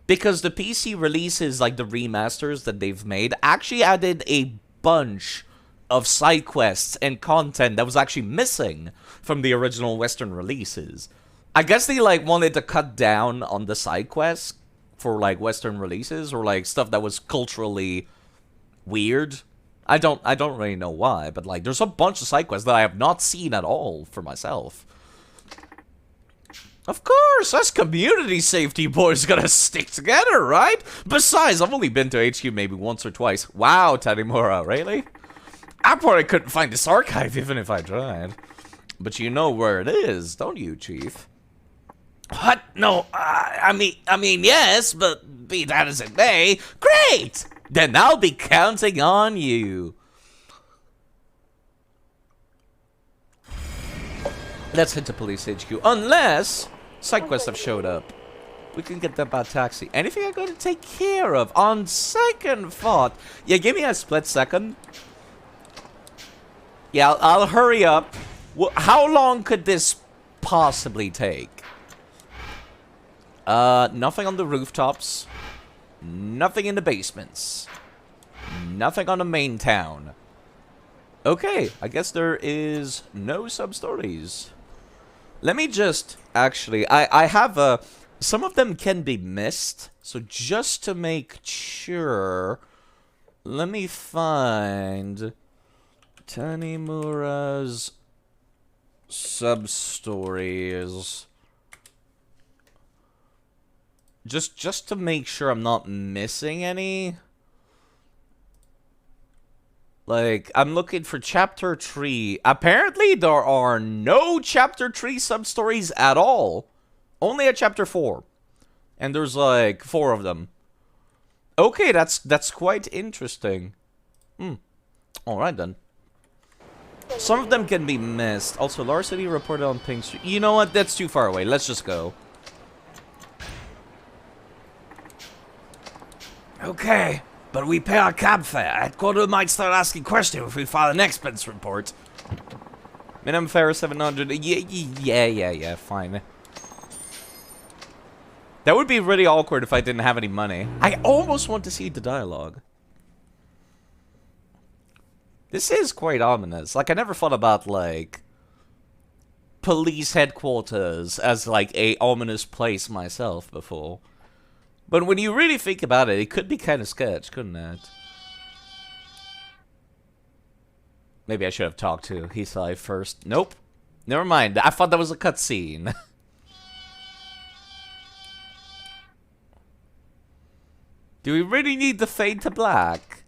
because the PC releases, like, the remasters that they've made, actually added a bunch of side quests and content that was actually missing from the original Western releases. I guess they, like, wanted to cut down on the side quests for, like, Western releases, or, like, stuff that was culturally weird. I don't really know why, but, like, there's a bunch of side quests that I have not seen at all for myself. Of course, us community safety boys gotta stick together, right? Besides, I've only been to HQ maybe once or twice. Wow, Tanimura, really? I probably couldn't find this archive even if I tried. But you know where it is, don't you, Chief? What? No, I mean, yes, but be that as it may. Great! Then I'll be counting on you. Let's hit the police HQ. Unless side quests have showed up. We can get them by taxi. Anything I'm going to take care of on second thought. Yeah, give me a split second. Yeah, I'll hurry up. How long could this possibly take? Nothing on the rooftops. Nothing in the basements. Nothing on the main town. Okay, I guess there is no sub-stories. Let me just, actually, I have some of them can be missed, so just to make sure, let me find Tanimura's sub-stories. Just to make sure I'm not missing any. Like, I'm looking for Chapter 3. Apparently, there are no Chapter 3 sub-stories at all. Only a Chapter 4. And there's, like, 4 of them. Okay, that's quite interesting. Alright, then. Some of them can be missed. Also, Larceny reported on Pink Street. You know what? That's too far away. Let's just go. Okay, but we pay our cab fare. Headquarters might start asking questions if we file an expense report. Minimum fare is 700. Yeah, fine. That would be really awkward if I didn't have any money. I almost want to see the dialogue. This is quite ominous. Like, I never thought about, like, police headquarters as, like, a ominous place myself before. But when you really think about it, it could be kind of sketch, couldn't it? Maybe I should have talked to Hisai first. Nope. Never mind. I thought that was a cutscene. Do we really need the fade to black?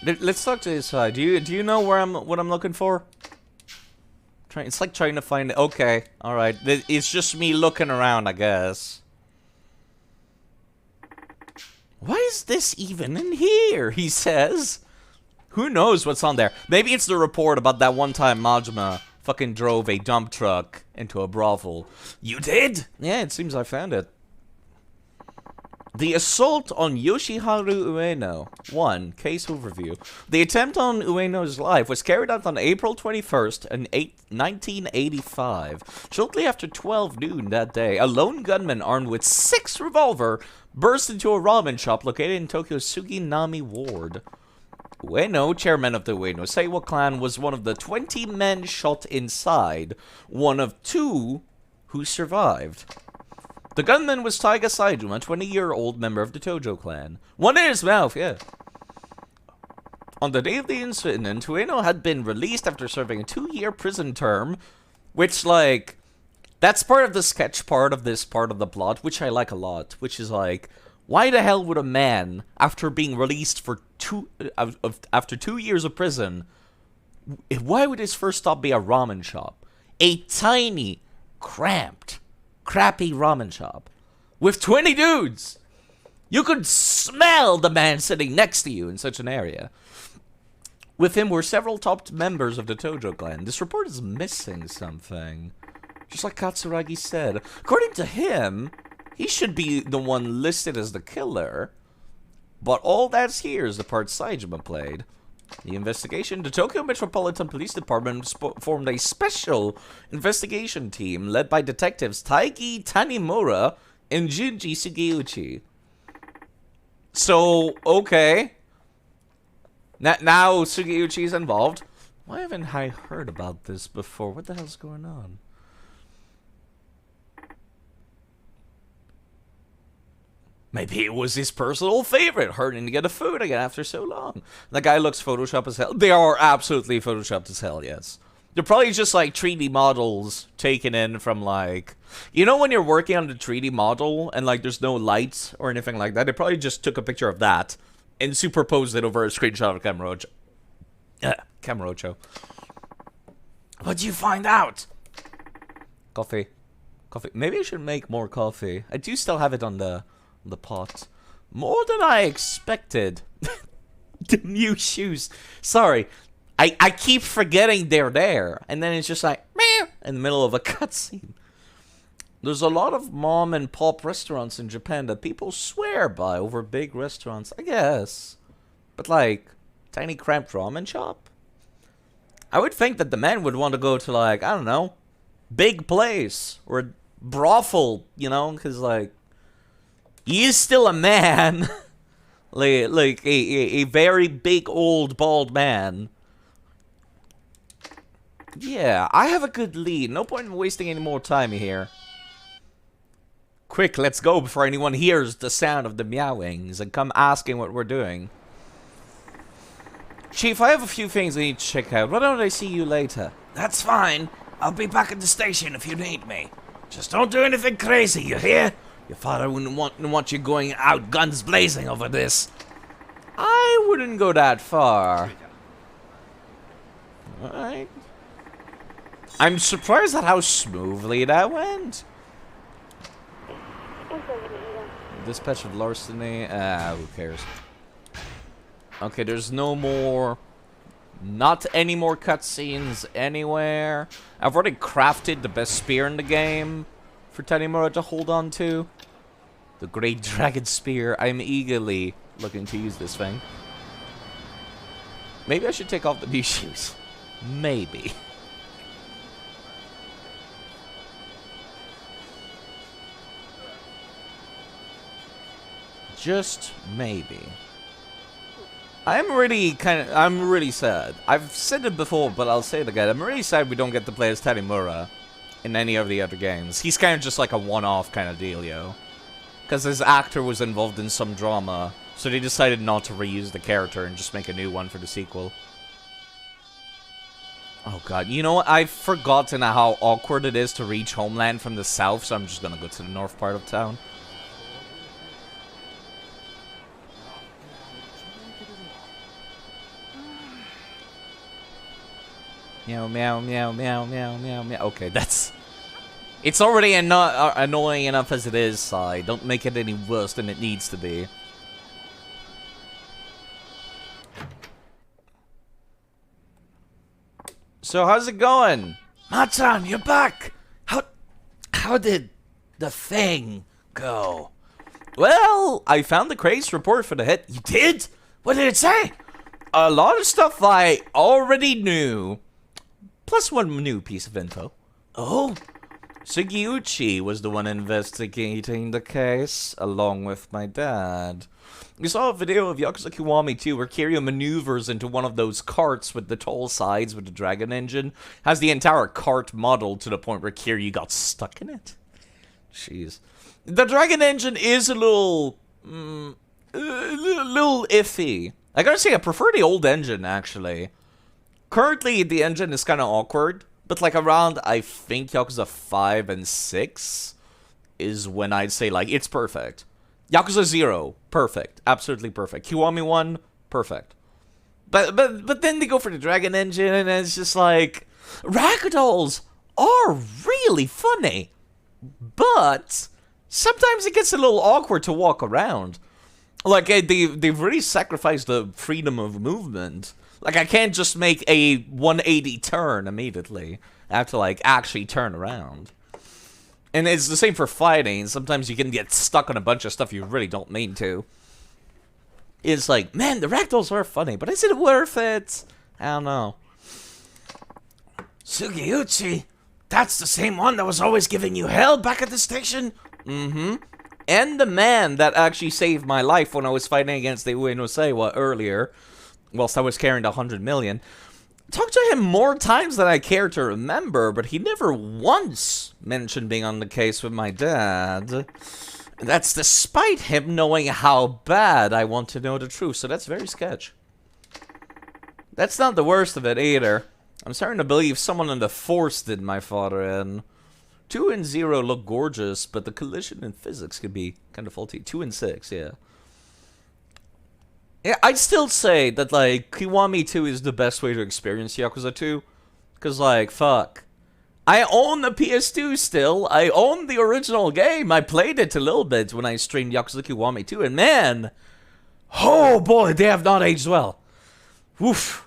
Let's talk to Hisai. Do you know where what I'm looking for? It's like trying to find it. Okay, all right. It's just me looking around, I guess. Why is this even in here? He says. Who knows what's on there? Maybe it's the report about that one time Majima fucking drove a dump truck into a brothel. You did? Yeah, it seems I found it. The assault on Yoshiharu Ueno. 1. Case overview. The attempt on Ueno's life was carried out on April 21st in 1985. Shortly after 12 noon that day, a lone gunman armed with 6 revolver burst into a ramen shop located in Tokyo's Suginami Ward. Ueno, chairman of the Ueno Seiwa clan, was one of the 20 men shot inside, one of 2 who survived. The gunman was Taiga Saijuma, a 20-year-old member of the Tojo clan. One in his mouth, yeah. On the day of the incident, Ueno had been released after serving a 2-year prison term, which, like, that's part of the sketch part of this part of the plot, which I like a lot, which is like, why the hell would a man, after being released for after 2 years of prison, why would his first stop be a ramen shop? A tiny, cramped, crappy ramen shop with 20 dudes. You could smell the man sitting next to you in such an area. With him were several top members of the Tojo clan. This report is missing something. Just like Katsuragi said. According to him, he should be the one listed as the killer. But all that's here is the part Saijima played. The investigation, the Tokyo Metropolitan Police Department formed a special investigation team led by detectives Taiki Tanimura and Junji Sugeuchi. So, okay. Now Sugeuchi's involved. Why haven't I heard about this before? What the hell's going on? Maybe it was his personal favorite, hurting to get a food again after so long. The guy looks photoshopped as hell. They are absolutely photoshopped as hell, yes. They're probably just like 3D models taken in from like... You know when you're working on the 3D model and like there's no lights or anything like that? They probably just took a picture of that and superposed it over a screenshot of Kamurocho. Kamurocho. What'd you find out? Coffee. Maybe I should make more coffee. I do still have it on the pot. More than I expected. The new shoes. Sorry. I keep forgetting they're there. And then it's just like, meow, in the middle of a cutscene. There's a lot of mom and pop restaurants in Japan that people swear by over big restaurants, I guess. But like, tiny cramped ramen shop? I would think that the man would want to go to like, I don't know, big place. Or brothel, you know? Because like, he is still a man. like a very big old bald man. Yeah, I have a good lead. No point in wasting any more time here. Quick, let's go before anyone hears the sound of the meowings and come asking what we're doing. Chief, I have a few things I need to check out. Why don't I see you later? That's fine. I'll be back at the station if you need me. Just don't do anything crazy, you hear? Your father wouldn't want you going out guns blazing over this. I wouldn't go that far. Alright. I'm surprised at how smoothly that went. Dispatch of larceny. Who cares? Okay, there's no more... Not any more cutscenes anywhere. I've already crafted the best spear in the game for Tanimura to hold on to. The Great Dragon Spear. I'm eagerly looking to use this thing. Maybe I should take off the new shoes. Maybe. Just maybe. I'm really sad. I've said it before, but I'll say it again. I'm really sad we don't get to play as Tanimura in any of the other games. He's kind of just like a one-off kind of dealio. Because his actor was involved in some drama, so they decided not to reuse the character and just make a new one for the sequel. Oh god, you know what? I've forgotten how awkward it is to reach Homeland from the south, so I'm just gonna go to the north part of town. Meow, meow, meow, meow, meow, meow, meow. Okay, that's... It's already annoying enough as it is, Sai. Don't make it any worse than it needs to be. So, how's it going? Machan, you're back! How did the thing go? Well, I found the craze report for the hit. You did? What did it say? A lot of stuff I already knew. Plus one new piece of info. Oh? Sugiuchi was the one investigating the case, along with my dad. We saw a video of Yakuza Kiwami 2 where Kiryu maneuvers into one of those carts with the tall sides with the dragon engine. Has the entire cart modeled to the point where Kiryu got stuck in it. Jeez. The dragon engine is a little iffy. I gotta say, I prefer the old engine, actually. Currently, the engine is kind of awkward. But like around, I think, Yakuza 5 and 6 is when I'd say, like, it's perfect. Yakuza 0, perfect. Absolutely perfect. Kiwami 1, perfect. But then they go for the Dragon Engine, and it's just like... Ragdolls are really funny. But sometimes it gets a little awkward to walk around. Like, they've really sacrificed the freedom of movement. Like, I can't just make a 180 turn immediately. I have to, like, actually turn around. And it's the same for fighting. Sometimes you can get stuck on a bunch of stuff you really don't mean to. It's like, man, the ragdolls are funny, but is it worth it? I don't know. Sugiuchi? That's the same one that was always giving you hell back at the station? Mm-hmm. And the man that actually saved my life when I was fighting against the Uenosewa earlier, whilst I was carrying the 100 million. Talked to him more times than I care to remember, but he never once mentioned being on the case with my dad. That's despite him knowing how bad I want to know the truth, so that's very sketch. That's not the worst of it either. I'm starting to believe someone in the Force did my father in. 2 and 0 look gorgeous, but the collision in physics could be kind of faulty. 2 and 6, yeah. Yeah, I'd still say that, like, Kiwami 2 is the best way to experience Yakuza 2. Because, like, fuck. I own the PS2 still. I own the original game. I played it a little bit when I streamed Yakuza Kiwami 2. And, man, oh, boy, they have not aged well. Oof.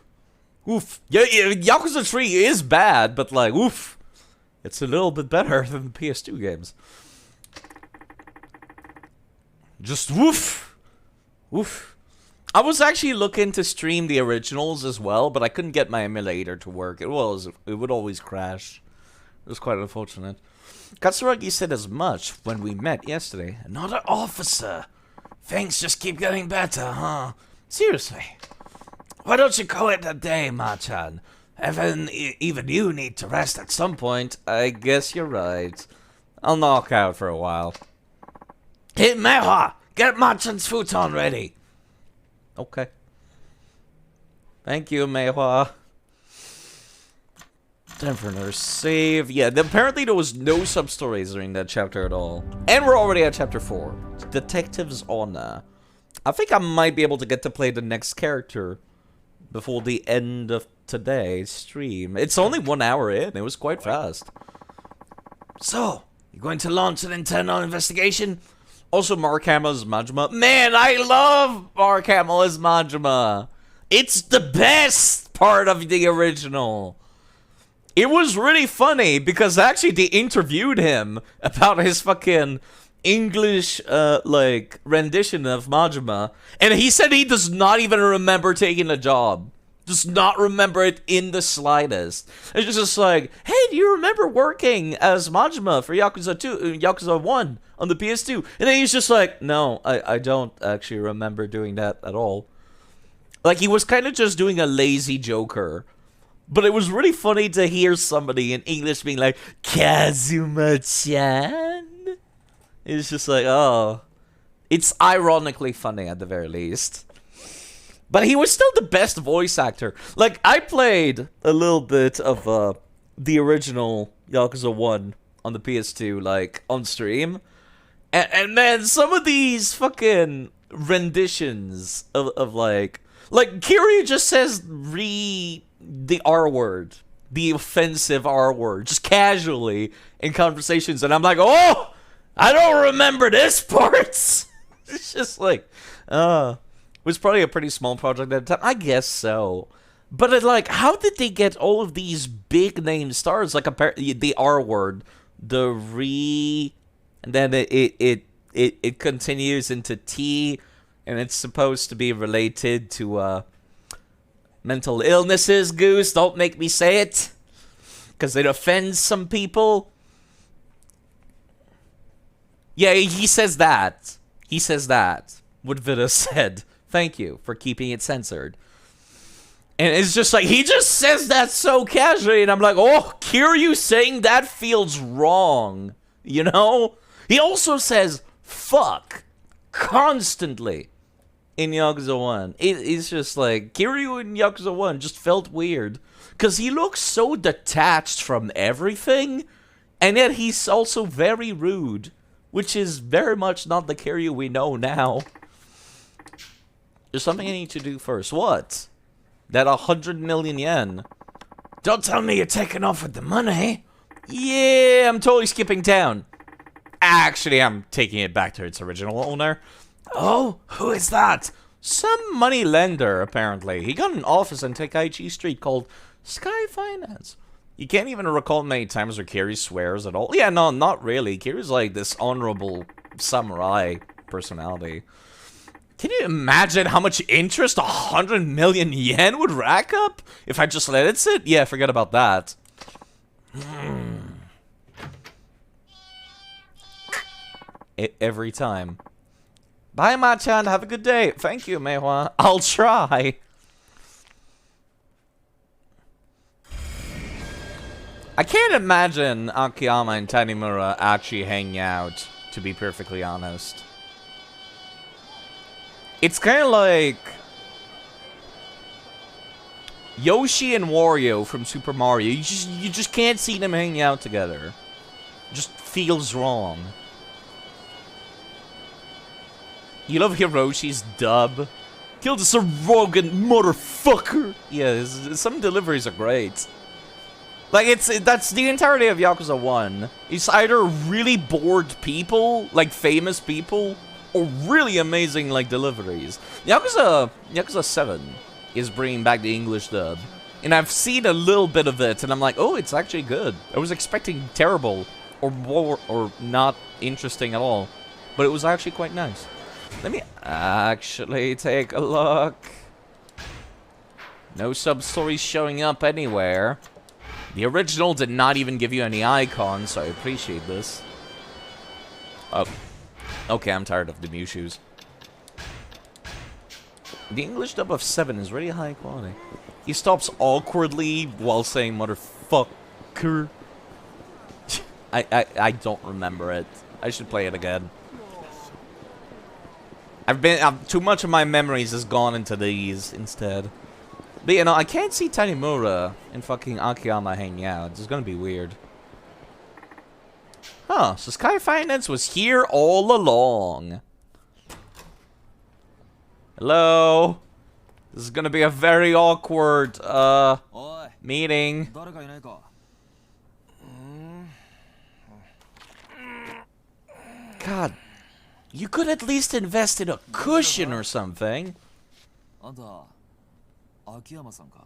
Oof. Yeah, Yakuza 3 is bad, but, like, oof. It's a little bit better than the PS2 games. Just woof. Woof. I was actually looking to stream the originals as well, but I couldn't get my emulator to work. It would always crash. It was quite unfortunate. Katsuragi said as much when we met yesterday. Another officer. Things just keep getting better, huh? Seriously. Why don't you call it a day, Machan? Even you need to rest at some point. I guess you're right. I'll knock out for a while. Hey, Meha! Get Machan's futon ready. Okay. Thank you, Meihua. Time for another save. Yeah, apparently there was no sub-stories during that chapter at all. And we're already at chapter 4. Detective's Honor. I think I might be able to get to play the next character before the end of today's stream. It's only 1 hour in. It was quite fast. So, you going to launch an internal investigation? Also, Mark Hamill as Majima. Man, I love Mark Hamill as Majima. It's the best part of the original. It was really funny because actually they interviewed him about his fucking English, like, rendition of Majima. And he said he does not even remember taking the job. Does not remember it in the slightest. It's just like, hey, do you remember working as Majima for Yakuza 2, Yakuza 1 on the PS2? And then he's just like, no, I don't actually remember doing that at all. Like, he was kind of just doing a lazy Joker. But it was really funny to hear somebody in English being like, Kazuma-chan? It's just like, oh. It's ironically funny at the very least. But he was still the best voice actor. Like, I played a little bit of the original Yakuza 1 on the PS2, like, on stream. And man, some of these fucking renditions of like Kiryu just says the R word, the offensive R word, just casually in conversations, and I'm like, oh, I don't remember this part. It's just like, it was probably a pretty small project at the time, I guess so. But it, like, how did they get all of these big name stars? Like the R word, and then it continues into T, and it's supposed to be related to mental illnesses, Goose. Don't make me say it, because it offends some people. Yeah, he says that. He says that. What Vida said. Thank you for keeping it censored. And it's just like, he just says that so casually, and I'm like, oh, Kiryu saying that feels wrong. You know? He also says, fuck, constantly. In Yakuza 1. It's just like, Kiryu in Yakuza 1 just felt weird. Because he looks so detached from everything, and yet he's also very rude. Which is very much not the Kiryu we know now. There's something I need to do first. What? That 100 million yen. Don't tell me you're taking off with the money. Yeah, I'm totally skipping town. Actually, I'm taking it back to its original owner. Oh, who is that? Some money lender, apparently. He got an office on Tenkaichi Street called Sky Finance. You can't even recall many times where Kiryu swears at all. Yeah, no, not really. Kiryu's like this honorable samurai personality. Can you imagine how much interest 100 million yen would rack up? If I just let it sit? Yeah, forget about that. Every time. Bye, Ma-chan. Have a good day. Thank you, Meihua. I'll try. I can't imagine Akiyama and Tanimura actually hanging out, to be perfectly honest. It's kind of like Yoshi and Wario from Super Mario. You just can't see them hanging out together. Just feels wrong. You love Hiroshi's dub. Kill this arrogant motherfucker. Yeah, some deliveries are great. Like, that's the entirety of Yakuza 1. It's either really bored people, like famous people, or really amazing, like, deliveries. Yakuza 7 is bringing back the English dub. And I've seen a little bit of it, and I'm like, oh, it's actually good. I was expecting terrible, or not interesting at all. But it was actually quite nice. Let me actually take a look. No sub-stories showing up anywhere. The original did not even give you any icons, so I appreciate this. Oh. Okay, I'm tired of the Mewshoes. The English dub of 7 is really high quality. He stops awkwardly while saying motherfucker. I don't remember it. I should play it again. Too much of my memories has gone into these instead. But you know, I can't see Tanimura and fucking Akiyama hanging out. It's gonna be weird. Huh, so Sky Finance was here all along. Hello? This is gonna be a very awkward, meeting. God, you could at least invest in a cushion or something. あんた秋山さんか。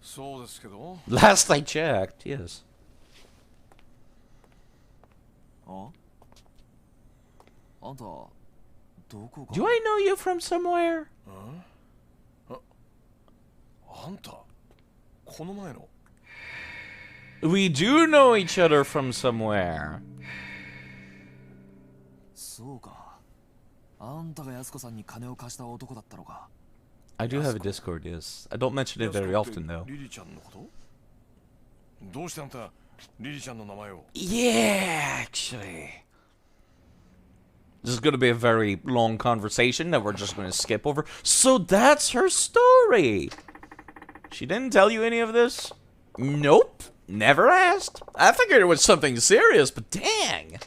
そうですけど。 Last I checked, yes. あんたどこか。 Do I know you from somewhere? あんたこの前の。 We do know each other from somewhere. そうか。あんたが安子さんに金を貸した男だったのか。 I do have a Discord, yes. I don't mention it very often, though. リリちゃんのことどうしてあんたリリちゃんの名前を Yeah, actually. This is going to be a very long conversation that we're just going to skip over. So that's her story. She didn't tell you any of this? Nope. Never asked. I figured it was something serious, but dang.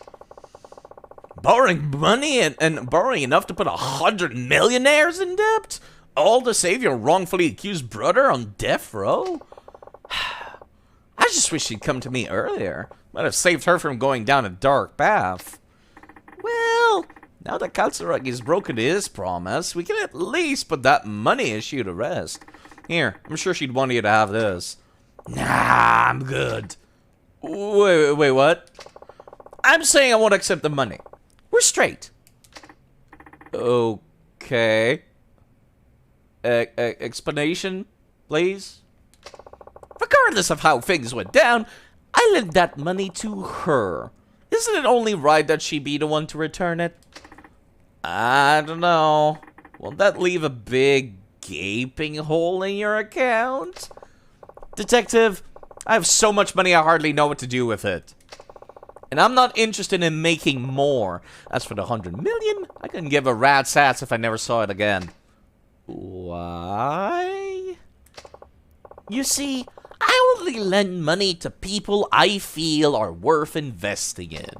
Borrowing money and borrowing enough to put 100 millionaires in debt? All to save your wrongfully accused brother on death row? I just wish she'd come to me earlier. Might have saved her from going down a dark path. Well, now that Katsuragi's broken his promise, we can at least put that money issue to rest. Here, I'm sure she'd want you to have this. Nah, I'm good. Wait, what? I'm saying I won't accept the money. We're straight. Okay. Explanation, please? Regardless of how things went down, I lent that money to her. Isn't it only right that she be the one to return it? I don't know. Won't that leave a big gaping hole in your account? Detective, I have so much money I hardly know what to do with it. And I'm not interested in making more. As for the 100 million, I couldn't give a rat's ass if I never saw it again. Why? You see, I only lend money to people I feel are worth investing in.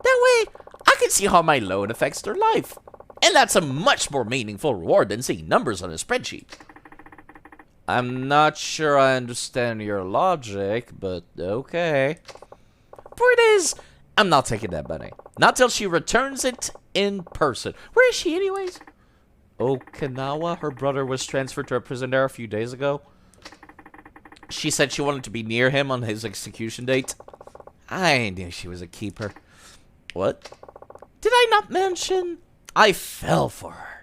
That way, I can see how my loan affects their life. And that's a much more meaningful reward than seeing numbers on a spreadsheet. I'm not sure I understand your logic, but okay. Point is, I'm not taking that money. Not till she returns it in person. Where is she anyways? Okinawa? Her brother was transferred to a prison there a few days ago. She said she wanted to be near him on his execution date. I knew she was a keeper. What? Did I not mention? I fell for her.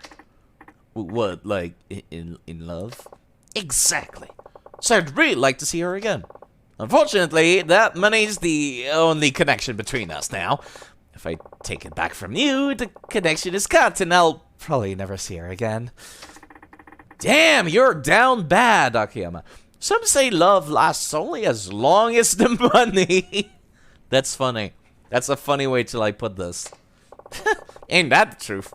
What, like, in love? Exactly. So I'd really like to see her again. Unfortunately, that money's the only connection between us now. If I take it back from you, the connection is cut, and I'll probably never see her again. Damn, you're down bad, Akiyama. Some say love lasts only as long as the money. That's funny. That's a funny way to, like, put this. Ain't that the truth?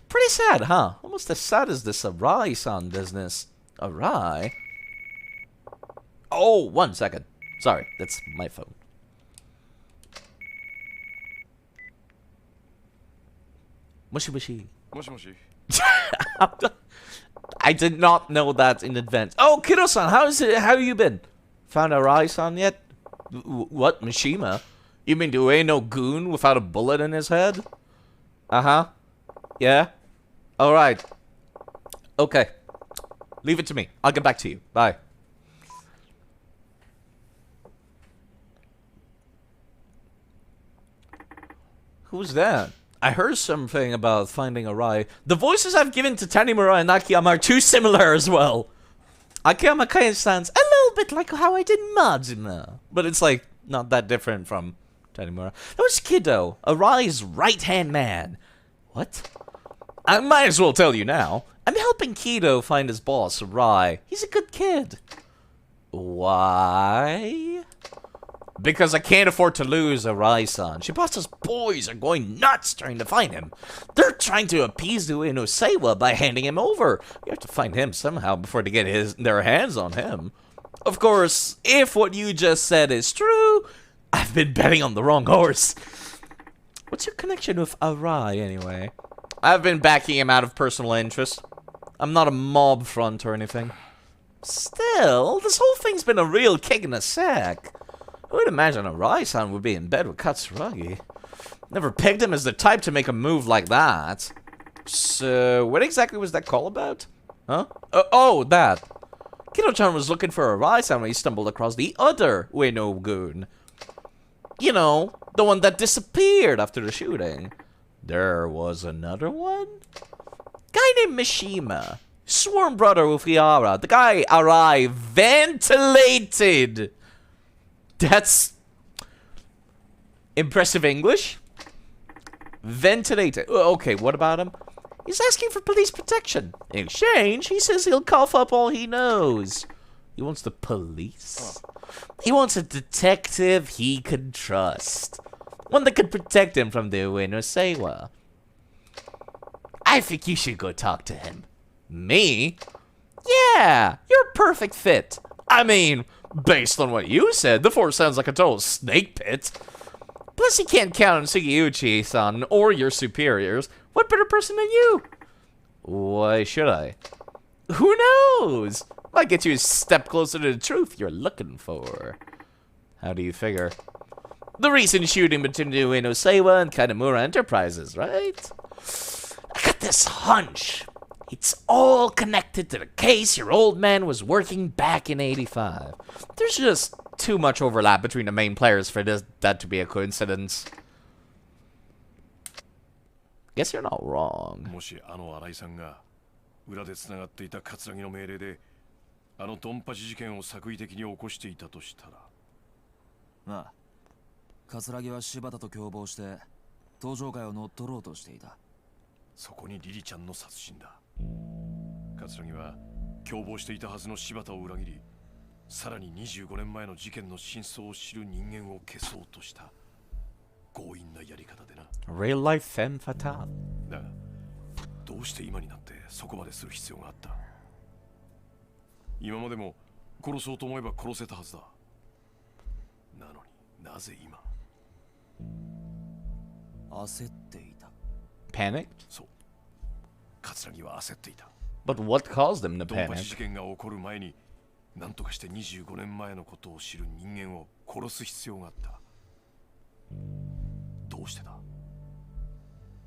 Pretty sad, huh? Almost as sad as this Arai-san business. Arai? Oh, 1 second. Sorry, that's my phone. Mushy mushy. もしもし I did not know that in advance. Oh, Kiddo-san, how have you been? Found Arai-san yet? What, Mishima? You mean there ain't no goon without a bullet in his head? Uh-huh. Yeah? Alright. Okay. Leave it to me. I'll get back to you. Bye. Who's that? I heard something about finding Arai. The voices I've given to Tanimura and Akiyama are too similar as well. Akiyama kind of sounds a little bit like how I did Majima. But it's like, not that different from Tanimura. That was Kiddo, Arai's right-hand man. What? I might as well tell you now. I'm helping Kiddo find his boss, Arai. He's a good kid. Why? Because I can't afford to lose Arai-san. Shibasa's boys are going nuts trying to find him. They're trying to appease the Uenosewa by handing him over. You have to find him somehow before they get their hands on him. Of course, if what you just said is true, I've been betting on the wrong horse. What's your connection with Arai, anyway? I've been backing him out of personal interest. I'm not a mob front or anything. Still, this whole thing's been a real kick in the sack. I would imagine Arai-san would be in bed with Katsuragi. Never pegged him as the type to make a move like that. So, what exactly was that call about? Huh? Oh, that. Kino-chan was looking for Arai-san when he stumbled across the other Ueno-gun. You know, the one that disappeared after the shooting. There was another one? Guy named Mishima. Sworn brother with Iara. The guy Arai ventilated. That's impressive English. Ventilated. Okay, what about him? He's asking for police protection. In exchange, he says he'll cough up all he knows. He wants the police? He wants a detective he can trust. One that could protect him from the Uenosewa. I think you should go talk to him. Me? Yeah, you're a perfect fit. I mean, based on what you said, the force sounds like a total snake pit. Plus, you can't count on Sugiyuchi-san or your superiors. What better person than you? Why should I? Who knows? Might get you a step closer to the truth you're looking for. How do you figure? The recent shooting between the Uenosewa and Kanemura Enterprises, right? I got this hunch. It's all connected to the case your old man was working back in '85. There's just too much overlap between the main players for that to be a coincidence. Guess you're not wrong. もしあの新井さんが裏で繋がっていた葛城の命令であのドンパチ事件を作為的に起こしていたとしたら。ああ、葛城は柴田と共謀して登場会を乗っ取ろうとしていた。そこにリリちゃんの殺人だ。葛城は共謀していたはずの柴田を裏切り、さらに25年前の事件の真相を知る人間を消そうとした強引なやり方でな。Real life femme fatale. だが、どうして今になってそこまでする必要があった？今までも殺そうと思えば殺せたはずだ。なのになぜ今？焦っていた。Panicked? そう。葛城は焦っていた。But what caused him to ドンパチ panic? 事件が起こる前に何とかして25年前のことを知る人間を殺す必要があった。どうしてだ？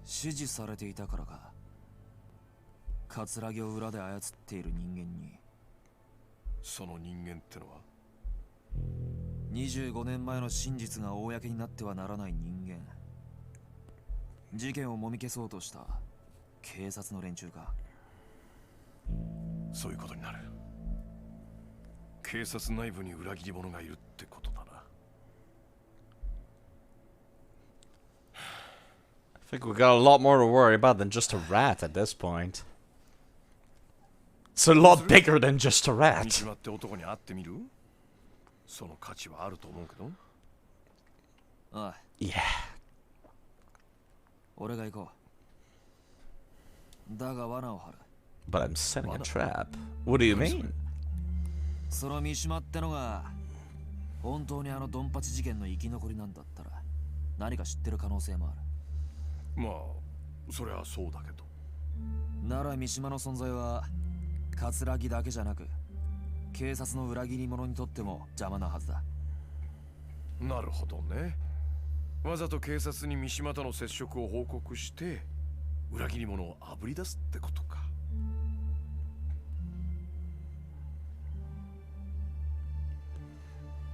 指示されていたからか。葛城を裏で操っている人間に。その人間ってのは25年前の真実が公になってはならない人間。事件をもみ消そうとした警察の連中か。そういうことになる。警察内部に裏切り者がいるってことだな。I think we got a lot more to worry about than just a rat at this point. It's a lot bigger than just a 見 rat. ちまって男に会ってみる？その価値はあると思うけど。ああ、Yeah. 俺が行こう。だが罠を張る。But I'm setting a trap. What do you mean? その三島ってのが本当にあのドンパチ事件の生き残りなんだったら何か知ってる可能性もある。まあ、そりゃそうだけど。なら三島の存在は葛城だけじゃなく警察の裏切り者にとっても邪魔なはずだ。なるほどね。わざと警察に三島との接触を報告して裏切り者をあぶり出すってことか。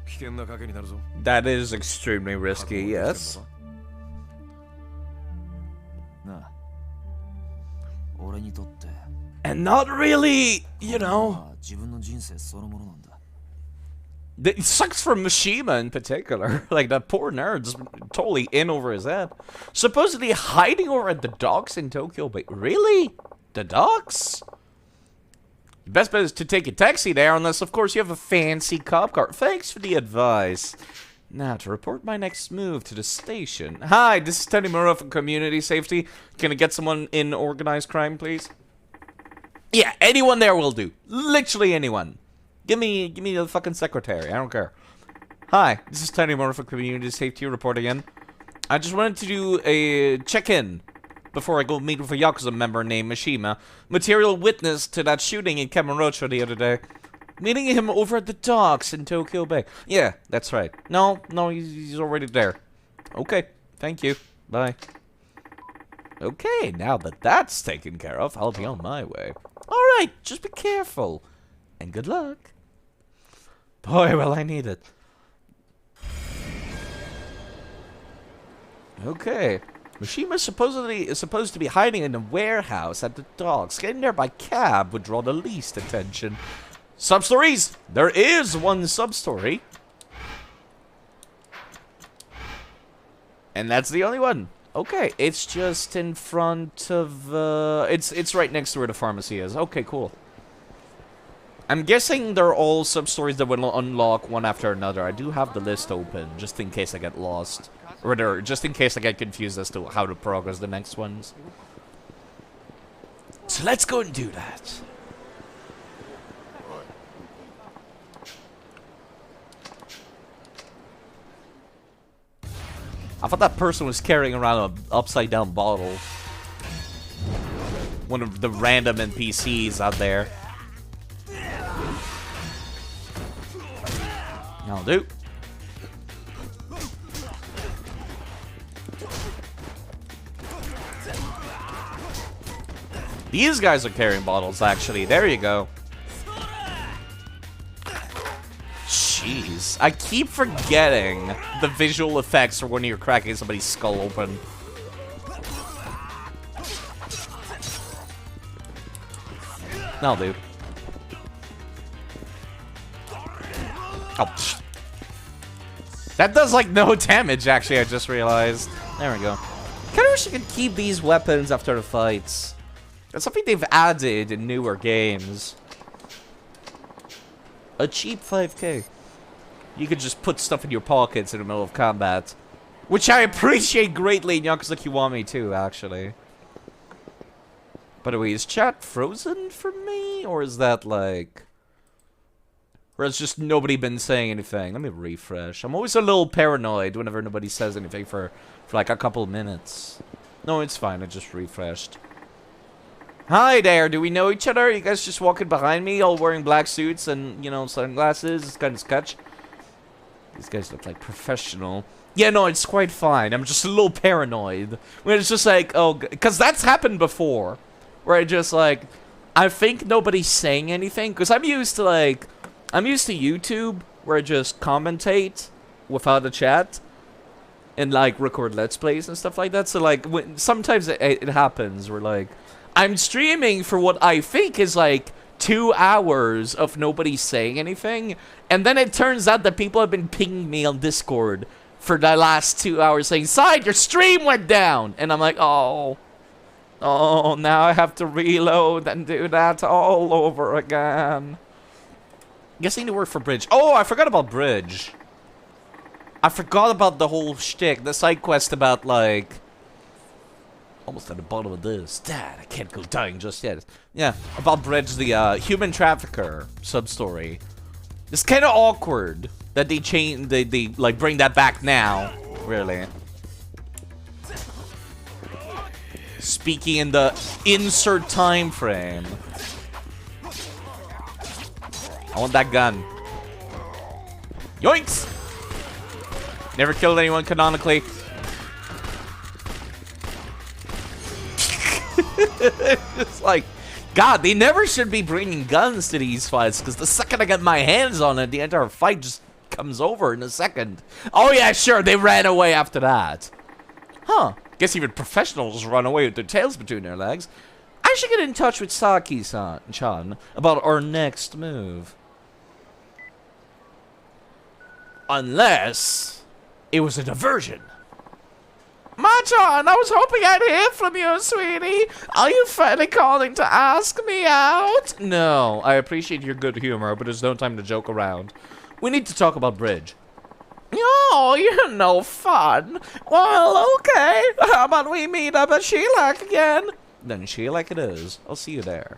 危険な賭けになるぞ。 That is extremely risky, yes. なあ、俺にとって And not really, you know. まあ自分の人生そのものなんだ。 It sucks for Mishima in particular. Like, that poor nerd's totally in over his head. Supposedly hiding over at the docks in Tokyo, but really? The docks? Your best bet is to take a taxi there, unless, of course, you have a fancy cop car. Thanks for the advice. Now, to report my next move to the station. Hi, this is Tanimura from Community Safety. Can I get someone in organized crime, please? Yeah, anyone there will do. Literally anyone. Give me the fucking secretary. I don't care. Hi, this is Tanimura from Community Safety reporting in. I just wanted to do a check-in before I go meet with a Yakuza member named Mishima. Material witness to that shooting in Kamurocho the other day. Meeting him over at the docks in Tokyo Bay. Yeah, that's right. No, he's already there. Okay, thank you. Bye. Okay, now that that's taken care of, I'll be on my way. Alright, just be careful. And good luck. Boy, will I need it. Okay. Mishima is supposed to be hiding in a warehouse at the docks. Getting there by cab would draw the least attention. Sub-stories! There is one sub-story. And that's the only one. Okay, it's just in front of, it's right next to where the pharmacy is. Okay, cool. I'm guessing they're all sub-stories that will unlock one after another. I do have the list open, just in case I get lost. Or rather, just in case I get confused as to how to progress the next ones. So let's go and do that. I thought that person was carrying around an upside-down bottle. One of the random NPCs out there. That'll do. These guys are carrying bottles, actually. There you go. Jeez. I keep forgetting the visual effects for when you're cracking somebody's skull open. That'll do. Oh. That does, like, no damage, actually, I just realized. There we go. Kinda wish you could keep these weapons after the fights. That's something they've added in newer games. A cheap 5K. You could just put stuff in your pockets in the middle of combat. Which I appreciate greatly in Yakuza Kiwami too, actually. By the way, is chat frozen for me? Or is that like... Or has just nobody been saying anything? Let me refresh. I'm always a little paranoid whenever nobody says anything for like a couple minutes. No, it's fine. I just refreshed. Hi there. Do we know each other? You guys just walking behind me, all wearing black suits and, you know, sunglasses. It's kind of sketch. These guys look like professional. Yeah, no, it's quite fine. I'm just a little paranoid. When it's just like, oh, because that's happened before. Where I just like, I think nobody's saying anything. Because I'm used to like, I'm used to YouTube where I just commentate without a chat. And like record Let's Plays and stuff like that. So like, sometimes it happens where like, I'm streaming for what I think is like 2 hours of nobody saying anything. And then it turns out that people have been pinging me on Discord for the last 2 hours saying, Side, your stream went down! And I'm like, oh, now I have to reload and do that all over again. Guessing to work for Bridge. Oh, I forgot about Bridge. I forgot about the whole shtick, the side quest about, like... Almost at the bottom of this. Dad, I can't go dying just yet. Yeah, about Bridge, the human trafficker sub-story. It's kind of awkward that they change, they like bring that back now. Really. Speaking in the insert time frame. I want that gun. Yoinks! Never killed anyone canonically. It's like, God, they never should be bringing guns to these fights, because the second I get my hands on it, the entire fight just comes over in a second. Oh yeah, sure, they ran away after that. Huh, guess even professionals run away with their tails between their legs. I should get in touch with Saki-chan about our next move. Unless it was a diversion. Machan, I was hoping I'd hear from you, sweetie. Are you finally calling to ask me out? No, I appreciate your good humor, but there's no time to joke around. We need to talk about Bridge. Oh, you're no fun. Well, okay. How about we meet up at Sheilak again? Then Sheilak it is. I'll see you there.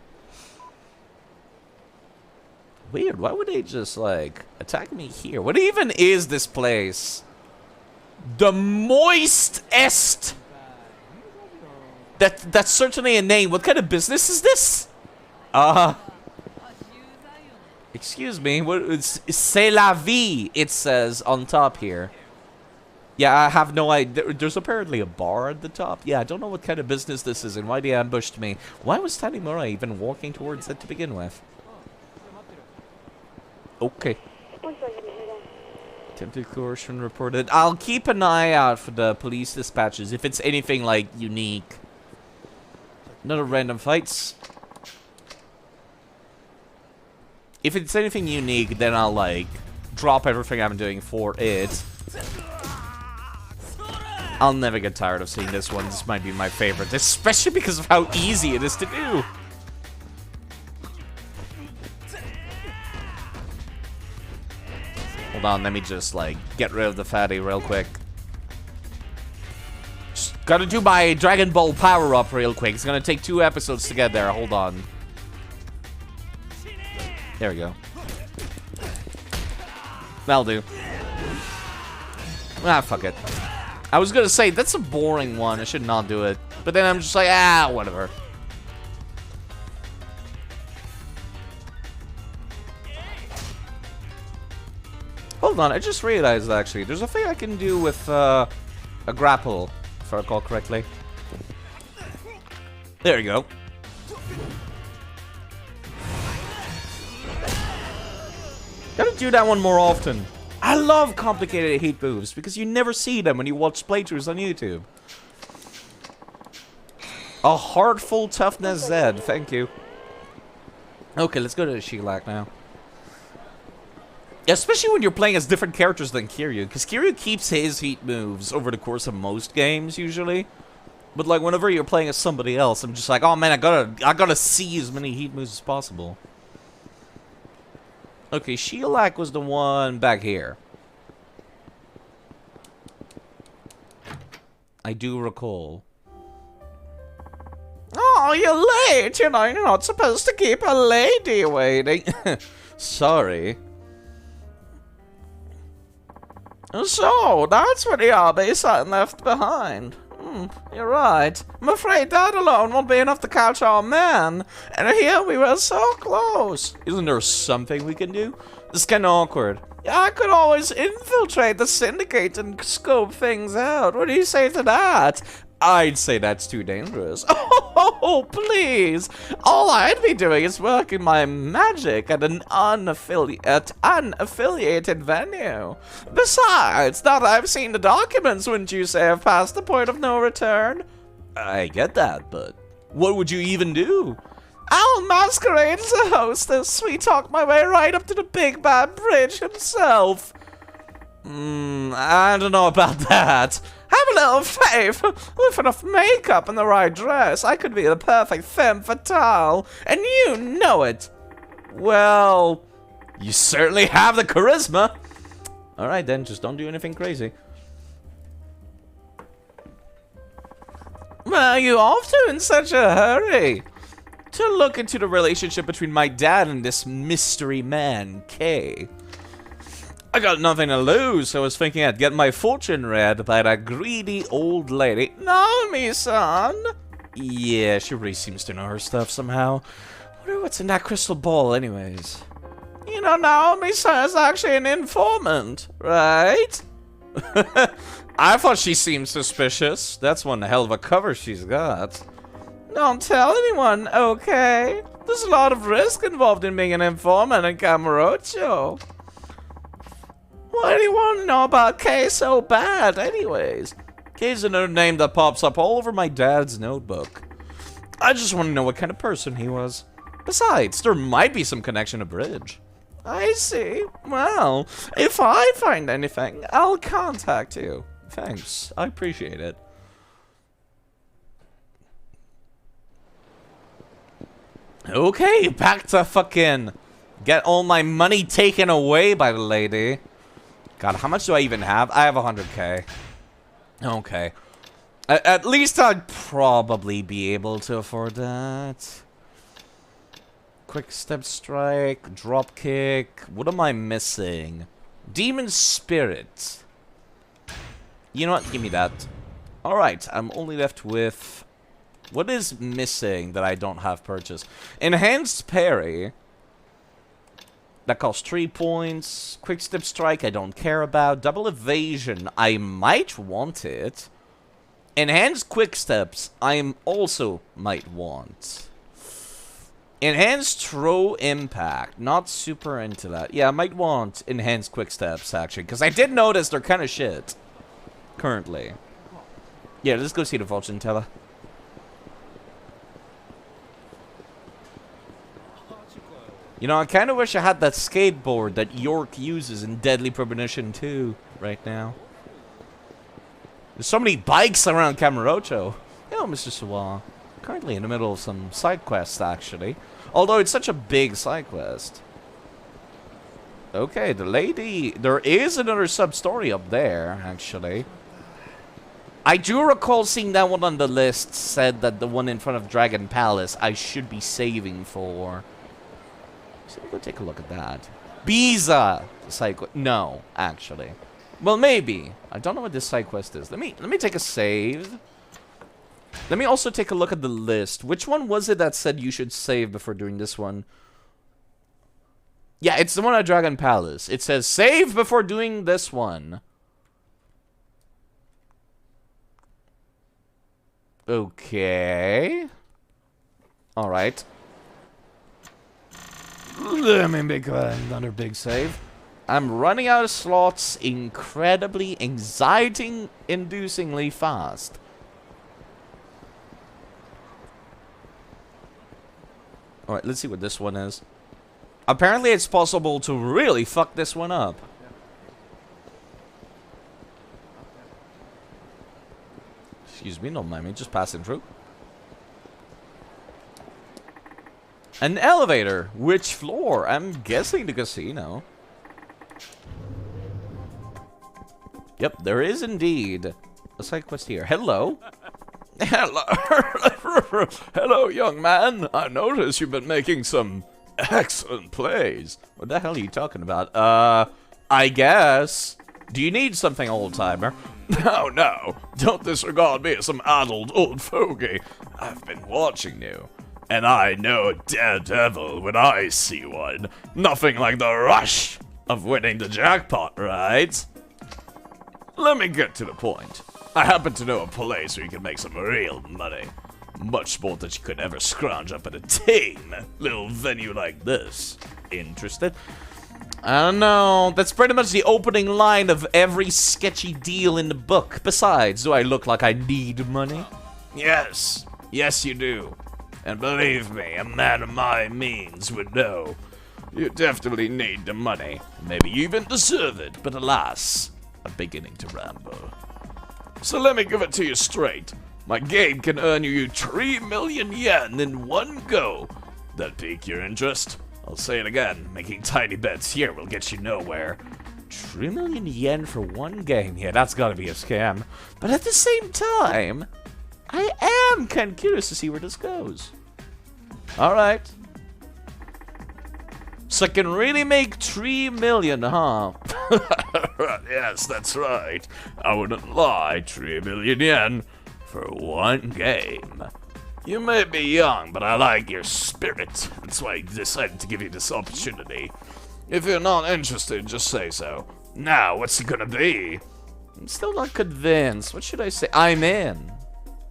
Weird, why would they just, like, attack me here? What even is this place? The Moist-est. That's certainly a name. What kind of business is this? Excuse me, c'est la vie, it says on top here. Yeah, I have no idea. There's apparently a bar at the top. Yeah, I don't know what kind of business this is and why they ambushed me. Why was Tanimura even walking towards it to begin with? Okay. Attempted coercion reported. I'll keep an eye out for the police dispatches if it's anything, like, unique. Another random fights. If it's anything unique, then I'll, like, drop everything I'm doing for it. I'll never get tired of seeing this one. This might be my favorite, especially because of how easy it is to do. Hold on, let me just, like, get rid of the fatty real quick. Just gotta do my Dragon Ball power-up real quick. It's gonna take 2 episodes to get there. Hold on. There we go. That'll do. Ah, fuck it. I was gonna say, that's a boring one. I should not do it. But then I'm just like, ah, whatever. Hold on, I just realized, actually, there's a thing I can do with a grapple, if I recall correctly. There you go. Gotta do that one more often. I love complicated heat moves because you never see them when you watch playthroughs on YouTube. A heartful toughness Z, thank you. Okay, let's go to the Sheilak now. Especially when you're playing as different characters than Kiryu, because Kiryu keeps his heat moves over the course of most games usually. But like whenever you're playing as somebody else, I'm just like, oh man, I gotta see as many heat moves as possible. Okay, Sheilak was the one back here. I do recall. Oh, you're late. You know, you're not supposed to keep a lady waiting. Sorry. So, that's what the Abe-san left behind. You're right. I'm afraid that alone won't be enough to catch our man. And here we were so close. Isn't there something we can do? This is kind of awkward. Yeah, I could always infiltrate the syndicate and scope things out. What do you say to that? I'd say that's too dangerous. Oh, please. All I'd be doing is working my magic at an unaffiliated venue. Besides, now that I've seen the documents, wouldn't you say I've passed the point of no return? I get that, but what would you even do? I'll masquerade as a hostess, sweet-talk my way right up to the big bad bridge himself. I don't know about that. Have a little faith. With enough makeup and the right dress, I could be the perfect femme fatale, and you know it. Well, you certainly have the charisma. Alright then, just don't do anything crazy. Where are you off to in such a hurry? To look into the relationship between my dad and this mystery man, Kay. I got nothing to lose, so I was thinking I'd get my fortune read by that greedy old lady. Naomi-san? Yeah, she really seems to know her stuff somehow. Wonder what's in that crystal ball anyways. You know, Naomi-san is actually an informant, right? I thought she seemed suspicious. That's one hell of a cover she's got. Don't tell anyone, okay? There's a lot of risk involved in being an informant in Kamurocho. Why do you want to know about Kay so bad, anyways? Kay's another name that pops up all over my dad's notebook. I just want to know what kind of person he was. Besides, there might be some connection to Bridge. I see. Well, if I find anything, I'll contact you. Thanks, I appreciate it. Okay, back to fucking get all my money taken away by the lady. God, how much do I even have? I have 100k. Okay. At least I'd probably be able to afford that. Quick step strike, drop kick. What am I missing? Demon spirit. You know what? Give me that. Alright, I'm only left with... What is missing that I don't have purchased? Enhanced parry. That costs 3 points. Quick step strike, I don't care about. Double evasion, I might want it. Enhanced quick steps, I also might want. Enhanced throw impact, not super into that. Yeah, I might want enhanced quick steps, actually, because I did notice they're kind of shit. Currently. Yeah, let's go see the fortune teller. You know, I kind of wish I had that skateboard that York uses in Deadly Premonition 2 right now. There's so many bikes around Camarocho. Hello, Mr. Sawa. Currently in the middle of some side quests, actually. Although it's such a big side quest. Okay, the lady... There is another sub-story up there, actually. I do recall seeing that one on the list said that the one in front of Dragon Palace I should be saving for. So we'll go take a look at that. Biza! The side quest. No, actually. Well, maybe. I don't know what this side quest is. Let me take a save. Let me also take a look at the list. Which one was it that said you should save before doing this one? Yeah, it's the one at Dragon Palace. It says save before doing this one. Okay. Alright. Let me make another big save. I'm running out of slots incredibly, anxiety-inducingly fast. Alright, let's see what this one is. Apparently it's possible to really fuck this one up. Excuse me, don't mind me, just passing through. An elevator. Which floor? I'm guessing the casino. Yep, there is indeed a side quest here. Hello. Hello. Hello, young man. I notice you've been making some excellent plays. What the hell are you talking about? I guess. Do you need something, old-timer? No, no. Don't disregard me as some addled old fogey. I've been watching you. And I know a daredevil when I see one. Nothing like the rush of winning the jackpot, right? Let me get to the point. I happen to know a place where you can make some real money. Much more than you could ever scrounge up at a tame little venue like this. Interested? I don't know. That's pretty much the opening line of every sketchy deal in the book. Besides, do I look like I need money? Yes. Yes, you do. And believe me, a man of my means would know. You definitely need the money. Maybe you even deserve it, but alas, I'm beginning to ramble. So let me give it to you straight. My game can earn you 3 million yen in one go. That pique your interest? I'll say it again, making tiny bets here will get you nowhere. 3 million yen for one game? Yeah, that's gotta be a scam. But at the same time, I am kind of curious to see where this goes. Alright. So I can really make 3 million, huh? Yes, that's right. I wouldn't lie, 3 million yen for one game. You may be young, but I like your spirit. That's why I decided to give you this opportunity. If you're not interested, just say so. Now, what's it gonna be? I'm still not convinced. What should I say? I'm in.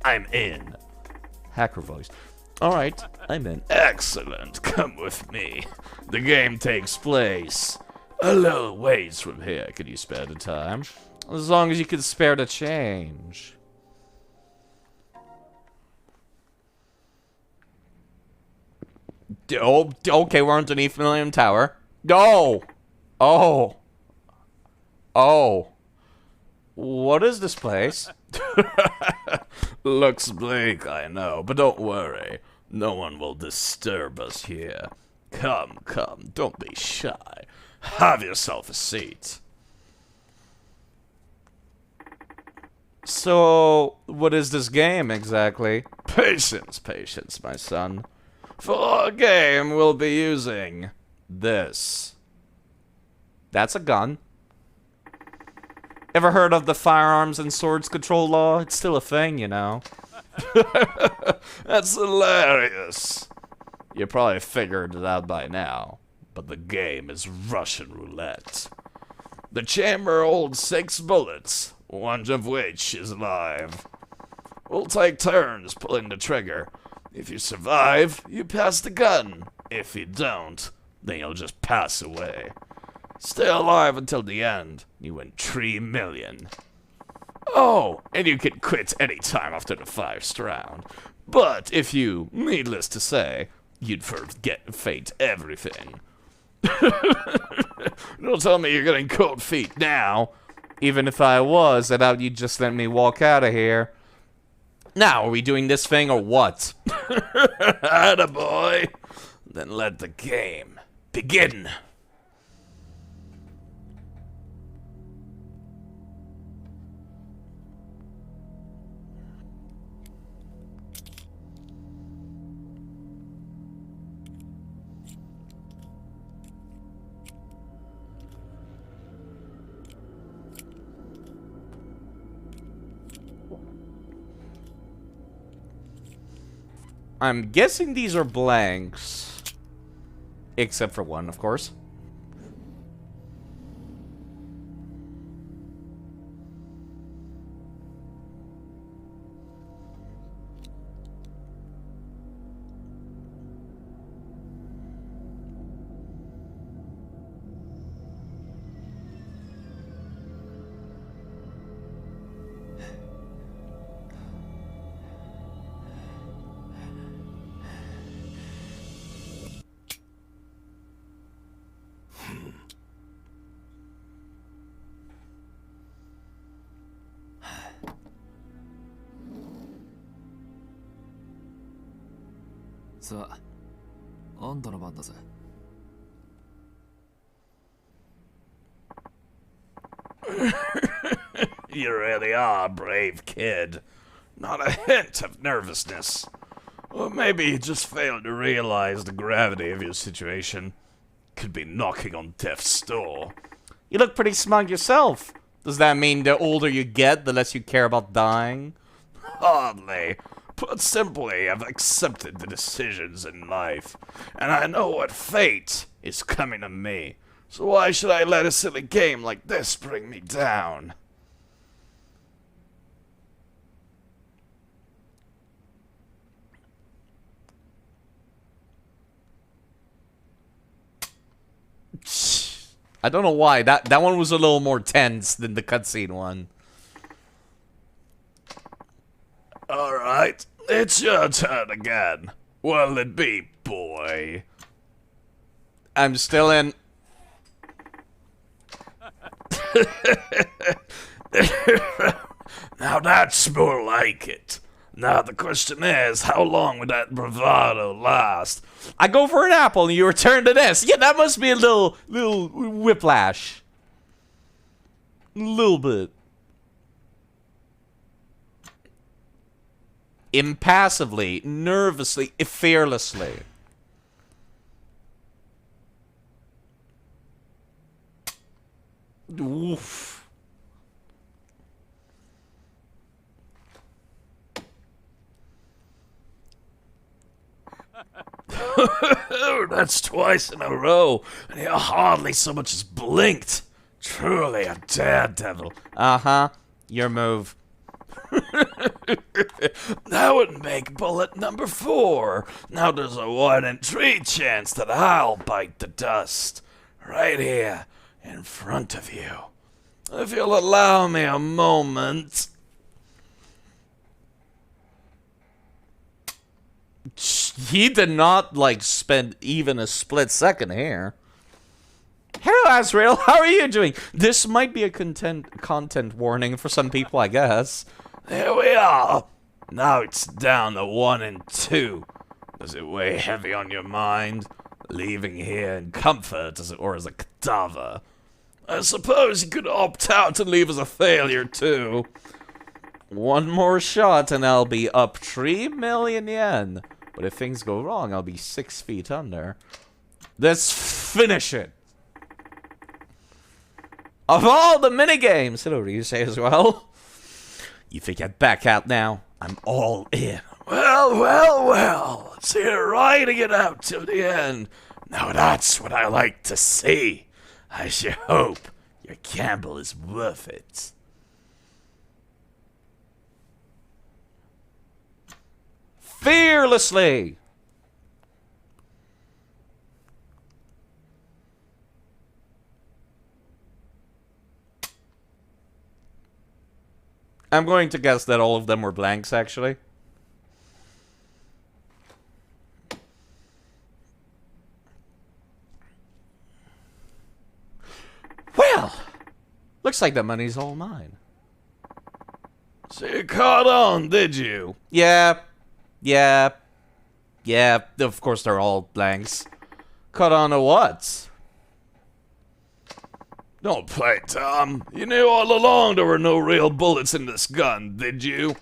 I'm in. Hacker voice. Alright, I'm in. Excellent. Come with me. The game takes place a little ways from here. Can you spare the time? As long as you can spare the change. Oh, okay, we're underneath Millennium Tower. Go! Oh. Oh. What is this place? Looks bleak, I know, but don't worry. No one will disturb us here. Come, come, don't be shy. Have yourself a seat. So, what is this game exactly? Patience, patience, my son. For our game, we'll be using this. That's a gun. Ever heard of the firearms and swords control law? It's still a thing, you know. That's hilarious. You probably figured it out by now, but the game is Russian roulette. The chamber holds 6 bullets, one of which is live. We'll take turns pulling the trigger. If you survive, you pass the gun. If you don't, then you'll just pass away. Stay alive until the end. You win 3 million. Oh, and you can quit any time after the 1st round. But if you, needless to say, you'd forget fate everything. Don't tell me you're getting cold feet now. Even if I was, I doubt you'd just let me walk out of here. Now, are we doing this thing or what? Attaboy. Then let the game begin. I'm guessing these are blanks. Except for one, of course.さあ、あんたの番だぜ。You really are a brave kid. Not a hint of nervousness. Or maybe you just failed to realize the gravity of your situation. Could be knocking on death's door. You look pretty smug yourself. Does that mean the older you get, the less you care about dying? Hardly. Put simply, I've accepted the decisions in life, and I know what fate is coming to me. So why should I let a silly game like this bring me down? I don't know why. That one was a little more tense than the cutscene one. Alright, it's your turn again. What'll it be, boy? I'm still in. Now that's more like it. Now the question is, how long would that bravado last? I go for an apple and you return to this. Yeah, that must be a little whiplash. A little bit. Impassively, nervously, fearlessly. Oof. That's twice in a row, and you hardly so much as blinked. Truly a daredevil. Uh-huh. Your move. That would make bullet number 4. Now there's a 1 in 3 chance that I'll bite the dust. Right here, in front of you. If you'll allow me a moment. He did not, like, spend even a split second here. Hello, Azrael. How are you doing? This might be a content warning for some people, I guess. Here we are. Now it's down to 1 in 2. Does it weigh heavy on your mind? Leaving here in comfort or as a cadaver? I suppose you could opt out and leave as a failure, too. One more shot and I'll be up 3 million yen. But if things go wrong, I'll be 6 feet under. Let's finish it. Of all the minigames, hello Ryusei as well. You think I'd back out now? I'm all in. Well. So you're riding it out to the end. Now that's what I like to see. I sure hope your gamble is worth it. Fearlessly! I'm going to guess that all of them were blanks, actually. Well, looks like the money's all mine. So you caught on, did you? Yeah, of course they're all blanks. Caught on to what? Don't play, Tom. You knew all along there were no real bullets in this gun, did you?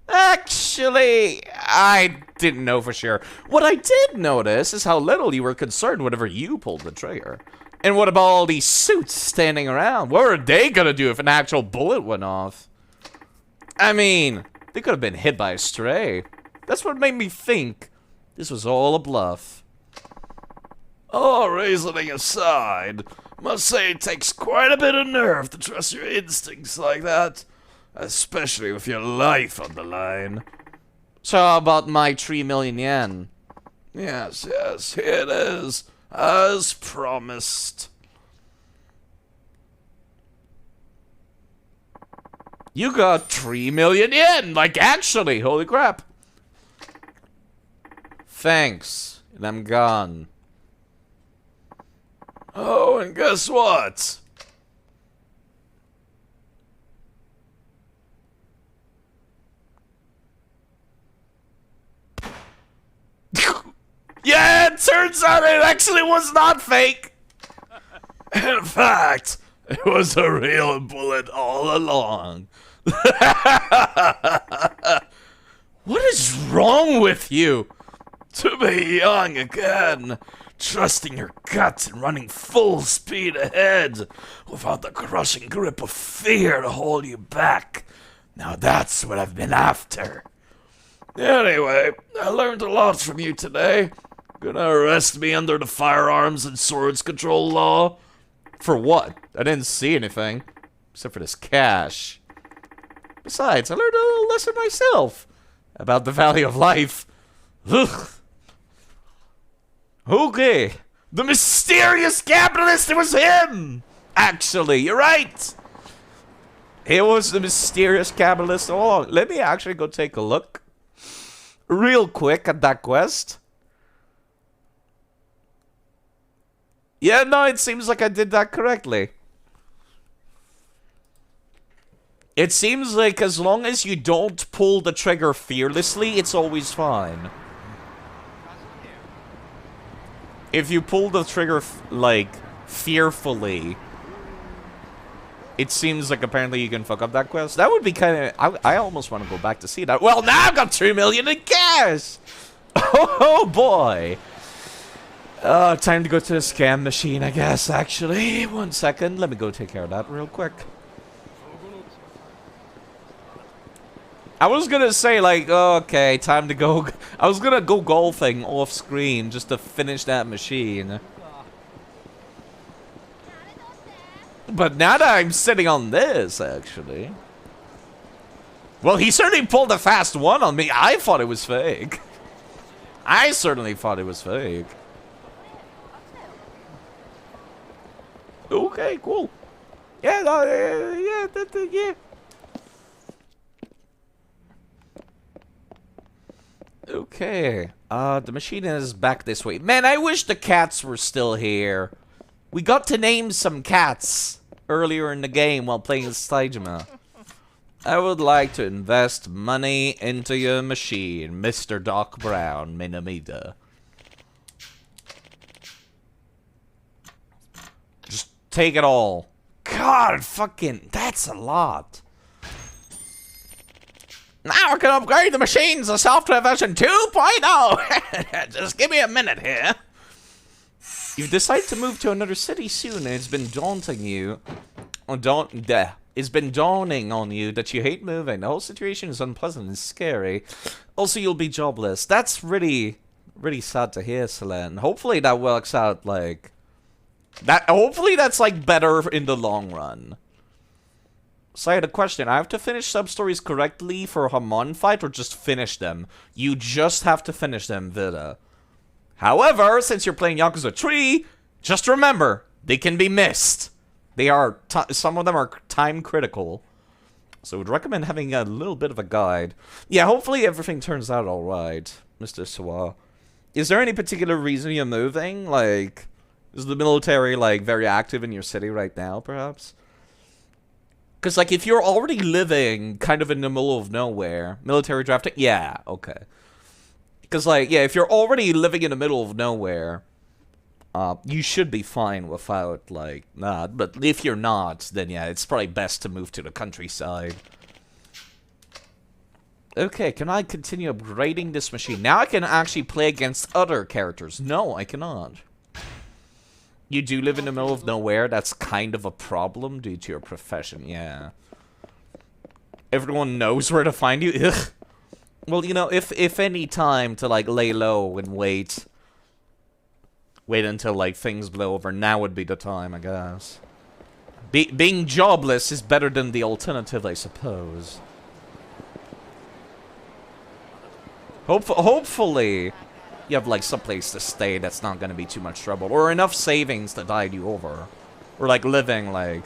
Actually, I didn't know for sure. What I did notice is how little you were concerned whenever you pulled the trigger. And what about all these suits standing around? What are they gonna do if an actual bullet went off? I mean, they could have been hit by a stray. That's what made me think this was all a bluff. All reasoning aside, must say it takes quite a bit of nerve to trust your instincts like that. Especially with your life on the line. So how about my 3 million yen? Yes, here it is. As promised. You got 3 million yen! Like, actually, holy crap. Thanks, and I'm gone. Oh, and guess what? Yeah, it turns out it actually was not fake. In fact, it was a real bullet all along. What is wrong with you? To be young again, trusting your gut and running full speed ahead without the crushing grip of fear to hold you back. Now that's what I've been after. Anyway, I learned a lot from you today. Gonna arrest me under the firearms and swords control law? For what? I didn't see anything. Except for this cash. Besides, I learned a little lesson myself. About the value of life. Ugh. Okay. The mysterious capitalist, it was him! Actually, you're right! It was the mysterious capitalist all along. Let me actually go take a look. Real quick at that quest. Yeah, no, it seems like I did that correctly. It seems like as long as you don't pull the trigger fearlessly, it's always fine. If you pull the trigger, like, fearfully, it seems like apparently you can fuck up that quest. That would be kind of... I almost want to go back to see that. Well, now I've got 2 million in cash! Oh, boy! Time to go to the scam machine, I guess, actually. 1 second, let me go take care of that real quick. I was gonna say, like, okay, time to go... I was gonna go golfing off screen just to finish that machine. But now that I'm sitting on this, actually... Well, he certainly pulled a fast one on me. I thought it was fake. I certainly thought it was fake. Okay, cool. Yeah, yeah. Okay. The machine is back this way. Man, I wish the cats were still here. We got to name some cats earlier in the game while playing as Saejima. I would like to invest money into your machine, Mr. Doc Brown, Minamida. Just take it all. God, fucking, that's a lot. Now I can upgrade the machines to software version 2.0. Just give me a minute here. You've decided to move to another city soon, and it's been daunting you. It's been dawning on you that you hate moving. The whole situation is unpleasant and scary. Also, you'll be jobless. That's really sad to hear, Selene. Hopefully that works out, like... Hopefully that's, like, better in the long run. So I had a question. I have to finish sub-stories correctly for a Hamon fight, or just finish them? You just have to finish them, Vida. However, since you're playing Yakuza 3, just remember, they can be missed. They are, some of them are time critical. So I would recommend having a little bit of a guide. Yeah, hopefully everything turns out alright, Mr. Sawa. Is there any particular reason you're moving? Like, is the military, like, very active in your city right now, perhaps? Because, like, if you're already living kind of in the middle of nowhere, military drafting, yeah, okay. Because, like, yeah, if you're already living in the middle of nowhere, you should be fine without, like, but if you're not, then yeah, it's probably best to move to the countryside. Okay, can I continue upgrading this machine? Now I can actually play against other characters. No, I cannot. You do live in the middle of nowhere. That's kind of a problem due to your profession, yeah. Everyone knows where to find you? Ugh. Well, you know, if any time to, like, lay low and wait until, like, things blow over, now would be the time, I guess. Being jobless is better than the alternative, I suppose. Hopefully, you have, like, someplace to stay that's not gonna be too much trouble. Or enough savings to tide you over. Or, like, living, like...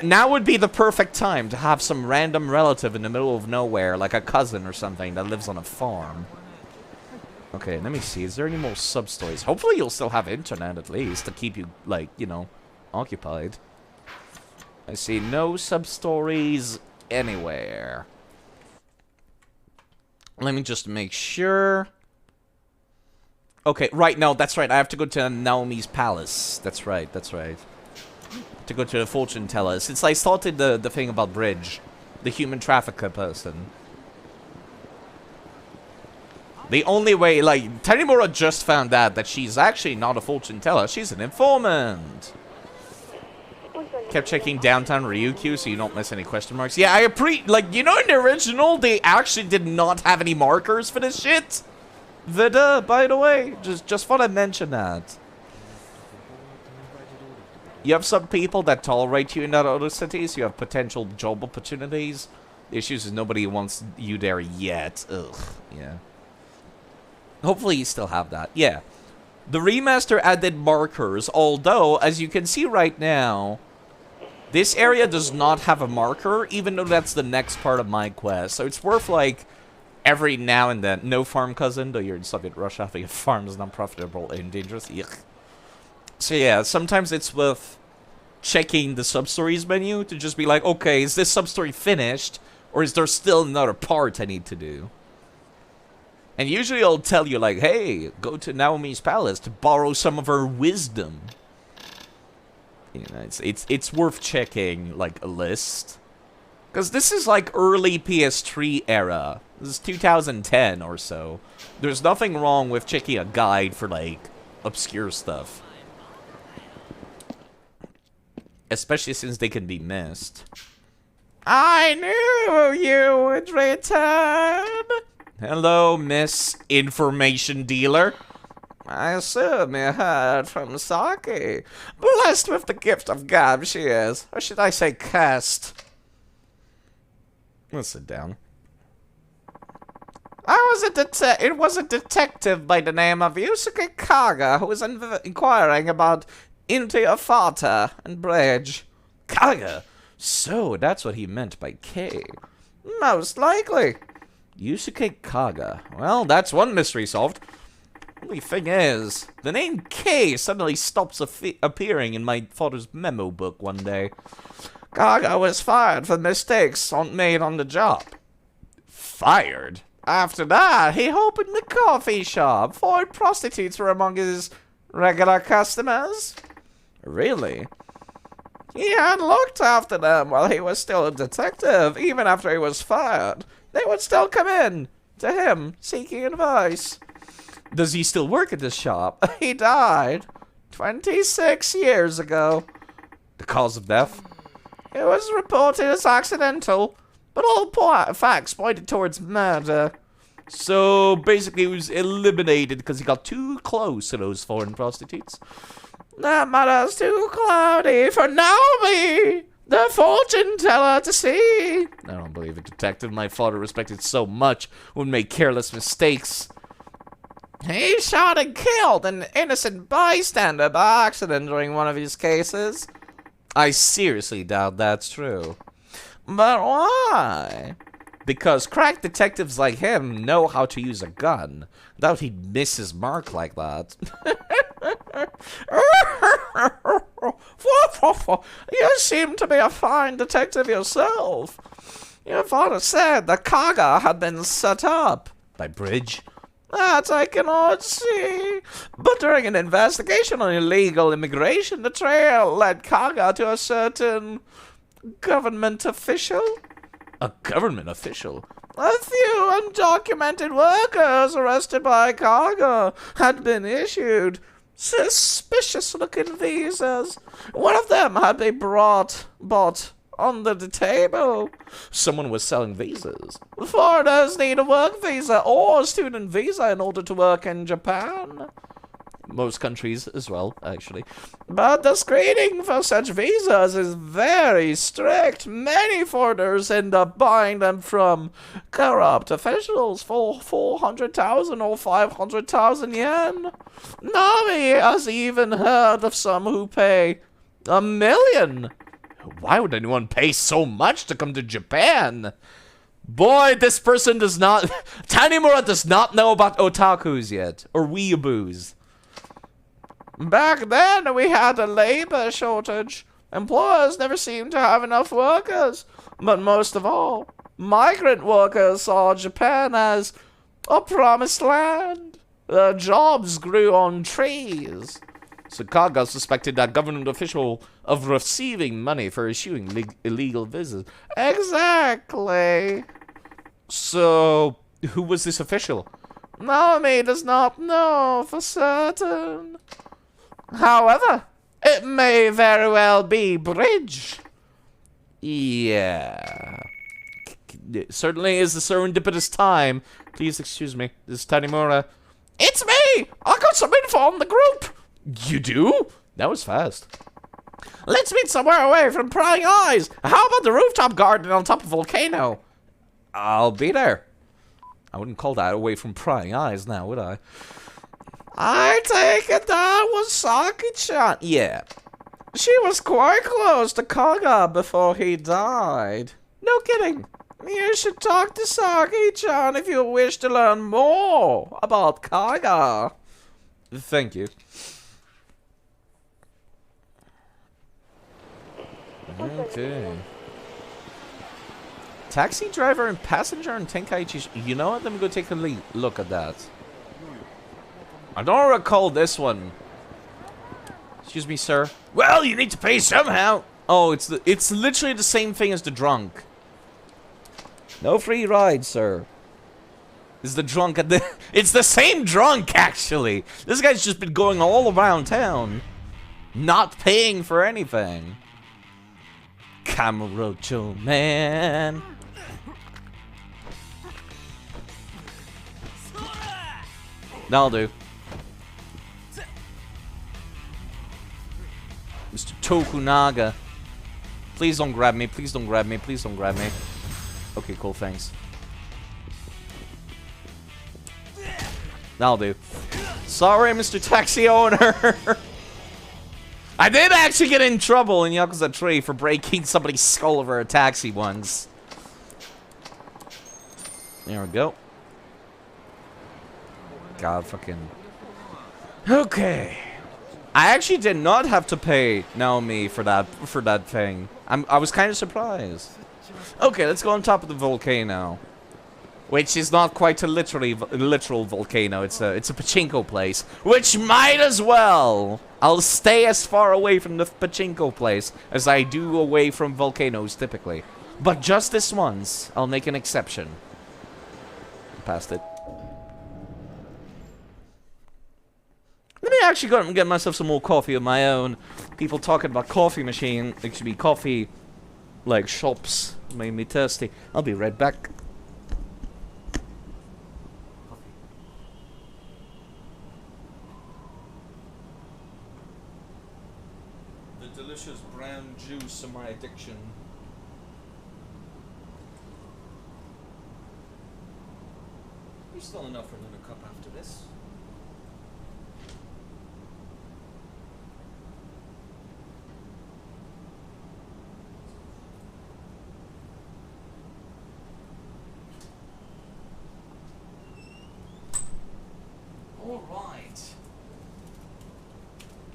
Now would be the perfect time to have some random relative in the middle of nowhere, like a cousin or something that lives on a farm. Okay, let me see. Is there any more sub-stories? Hopefully you'll still have internet at least to keep you, like, you know, occupied. I see no sub-stories anywhere. Let me just make sure. Okay, right, no, that's right. I have to go to Naomi's palace. That's right, that's right. To go to the fortune teller. Since I started the thing about Bridge, the human trafficker person. The only way, like, Tanimura just found out that she's actually not a fortune teller. She's an informant. Kept checking downtown Ryukyu so you don't miss any question marks. Yeah, like, you know, in the original, they actually did not have any markers for this shit. Vida, by the way, just thought I'd mention that. You have some people that tolerate you in other cities. You have potential job opportunities. The issue is nobody wants you there yet. Ugh, yeah. Hopefully you still have that. Yeah. The remaster added markers, although, as you can see right now, this area does not have a marker, even though that's the next part of my quest. So it's worth, like, every now and then. No farm cousin, though you're in Soviet Russia. Having a farm is not profitable and dangerous. Yuck. So yeah, sometimes it's worth checking the sub-stories menu to just be like, okay, is this sub-story finished? Or is there still another part I need to do? And usually I'll tell you, like, hey, go to Naomi's palace to borrow some of her wisdom. You know, it's worth checking, like, a list. Because this is, like, early PS3 era. This is 2010 or so. There's nothing wrong with checking a guide for, like, obscure stuff. Especially since they can be missed. I knew you would return! Hello, Miss Information Dealer. I assume you heard from Saki. Blessed with the gift of gab she is. Or should I say cursed? Let's sit down. It was a detective by the name of Yusuke Kaga who was inquiring about Intiafata and Bridge. Kaga? So, that's what he meant by K. Most likely. Yusuke Kaga. Well, that's one mystery solved. Only thing is, the name K suddenly stops appearing in my father's memo book one day. Kaga was fired for mistakes made on the job. Fired? After that, he opened a coffee shop. 4 prostitutes were among his regular customers. Really? He had looked after them while he was still a detective. Even after he was fired, they would still come in to him seeking advice. Does he still work at this shop? He died 26 years ago. The cause of death? It was reported as accidental, but all facts pointed towards murder. So basically he was eliminated because he got too close to those foreign prostitutes. That matter's too cloudy for Naomi, the fortune teller, to see. I don't believe a detective my father respected so much would make careless mistakes. He shot and killed an innocent bystander by accident during one of his cases. I seriously doubt that's true. But why? Because crack detectives like him know how to use a gun. Doubt he'd miss his mark like that. You seem to be a fine detective yourself. Your father said the Kaga had been set up. By Bridge? That I cannot see. But during an investigation on illegal immigration, the trail led Kaga to a certain government official. A government official? A few undocumented workers arrested by Kaga had been issued suspicious-looking visas. One of them had been bought under the table. Someone was selling visas. Foreigners need a work visa or a student visa in order to work in Japan. Most countries as well, actually. But the screening for such visas is very strict. Many foreigners end up buying them from corrupt officials for 400,000 or 500,000 yen. Nami has even heard of some who pay 1 million. Why would anyone pay so much to come to Japan? Boy, this person does not... Tanimura does not know about otakus yet. Or weeaboos. Back then, we had a labor shortage. Employers never seemed to have enough workers. But most of all, migrant workers saw Japan as a promised land. Their jobs grew on trees. So Kaga suspected that government official of receiving money for issuing illegal visas. Exactly. So, who was this official? Naomi does not know for certain. However, it may very well be Bridge. Yeah. It certainly is a serendipitous time. Please excuse me. This is Tanimura. It's me! I got some info on the group! You do? That was fast. Let's meet somewhere away from prying eyes. How about the rooftop garden on top of volcano? I'll be there. I wouldn't call that away from prying eyes now, would I? I take it that was Saki-chan. Yeah. She was quite close to Kaga before he died. No kidding. You should talk to Saki-chan if you wish to learn more about Kaga. Thank you. Okay. Taxi driver and passenger in Tenkaichi. You know what? Let me go take a look at that. I don't recall this one. Excuse me, sir. Well, you need to pay somehow. Oh, it's literally the same thing as the drunk. No free ride, sir. Is the drunk at the... It's the same drunk, actually. This guy's just been going all around town, not paying for anything. Kamurocho, man. That'll do. Mr. Tokunaga. Please don't grab me. Please don't grab me. Please don't grab me. Okay, cool. Thanks. That'll do. Sorry, Mr. Taxi Owner. I did actually get in trouble in Yakuza 3 for breaking somebody's skull over a taxi once. There we go. God, fucking... Okay. I actually did not have to pay Naomi for that thing. I was kind of surprised. Okay, let's go on top of the volcano. which is not quite a literal volcano. It's a pachinko place, which might as well. I'll stay as far away from the pachinko place as I do away from volcanoes typically. But just this once, I'll make an exception. Past it. Let me actually go and get myself some more coffee of my own. People talking about coffee machine, actually coffee, like shops, made me thirsty. I'll be right back. The delicious brown juice of my addiction. There's still enough for another cup after this. Alright.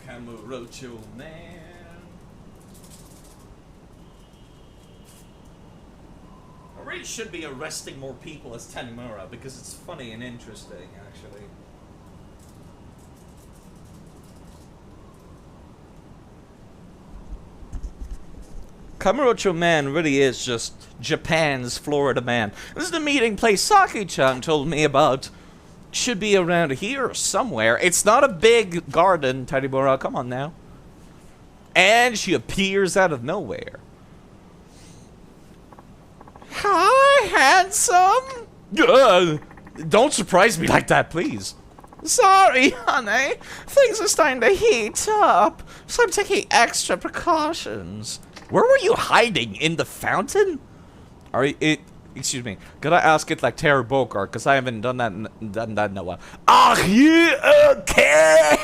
Kamurocho man. I really should be arresting more people as Tanimura because it's funny and interesting, actually. Kamurocho Man really is just Japan's Florida man. This is the meeting place Saki-chan told me about. Should be around here somewhere. It's not a big garden, Tanimura, come on now. And she appears out of nowhere. Hi, handsome! Don't surprise me like that, please. Sorry, honey. Things are starting to heat up, so I'm taking extra precautions. Where were you hiding? In the fountain? Excuse me. Gotta ask it like Terry Bogard, because I haven't done that in a while. Are you okay?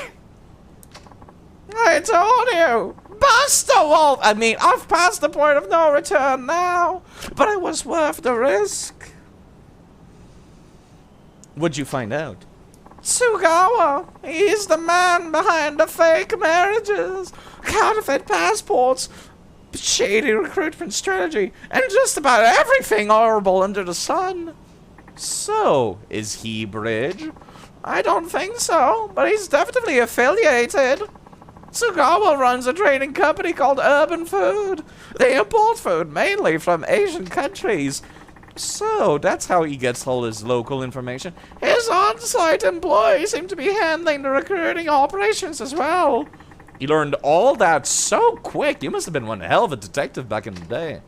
I told you. Buster Wolf! I mean, I've passed the point of no return now, but it was worth the risk. What'd you find out? Tsugawa! He's the man behind the fake marriages, counterfeit passports, shady recruitment strategy, and just about everything horrible under the sun. So, is he Bridge? I don't think so, but he's definitely affiliated. Tsugawa runs a trading company called Urban Food. They import food mainly from Asian countries. So, that's how he gets all his local information. His on-site employees seem to be handling the recruiting operations as well. You learned all that so quick. You must have been one hell of a detective back in the day.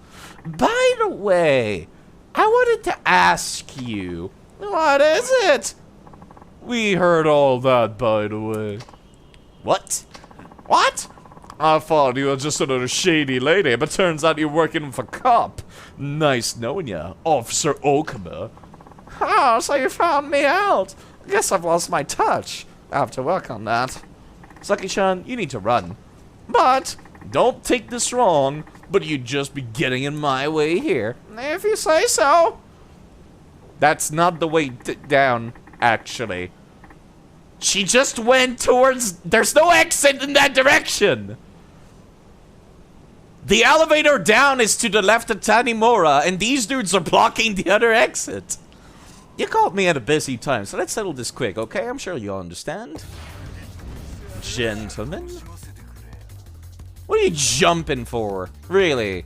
By the way, I wanted to ask you. What is it? We heard all that, by the way. What? What? I thought you were just another shady lady, but turns out you're working with a cop. Nice knowing ya, Officer Okuma. Oh, so you found me out. Guess I've lost my touch. I have to work on that. Saki-chan, you need to run. But, don't take this wrong, but you'd just be getting in my way here. If you say so. That's not the way down, actually. She just went towards... There's no exit in that direction! The elevator down is to the left of Tanimura, and these dudes are blocking the other exit. You called me at a busy time, so let's settle this quick, okay? I'm sure you'll understand. Gentlemen? What are you jumping for? Really?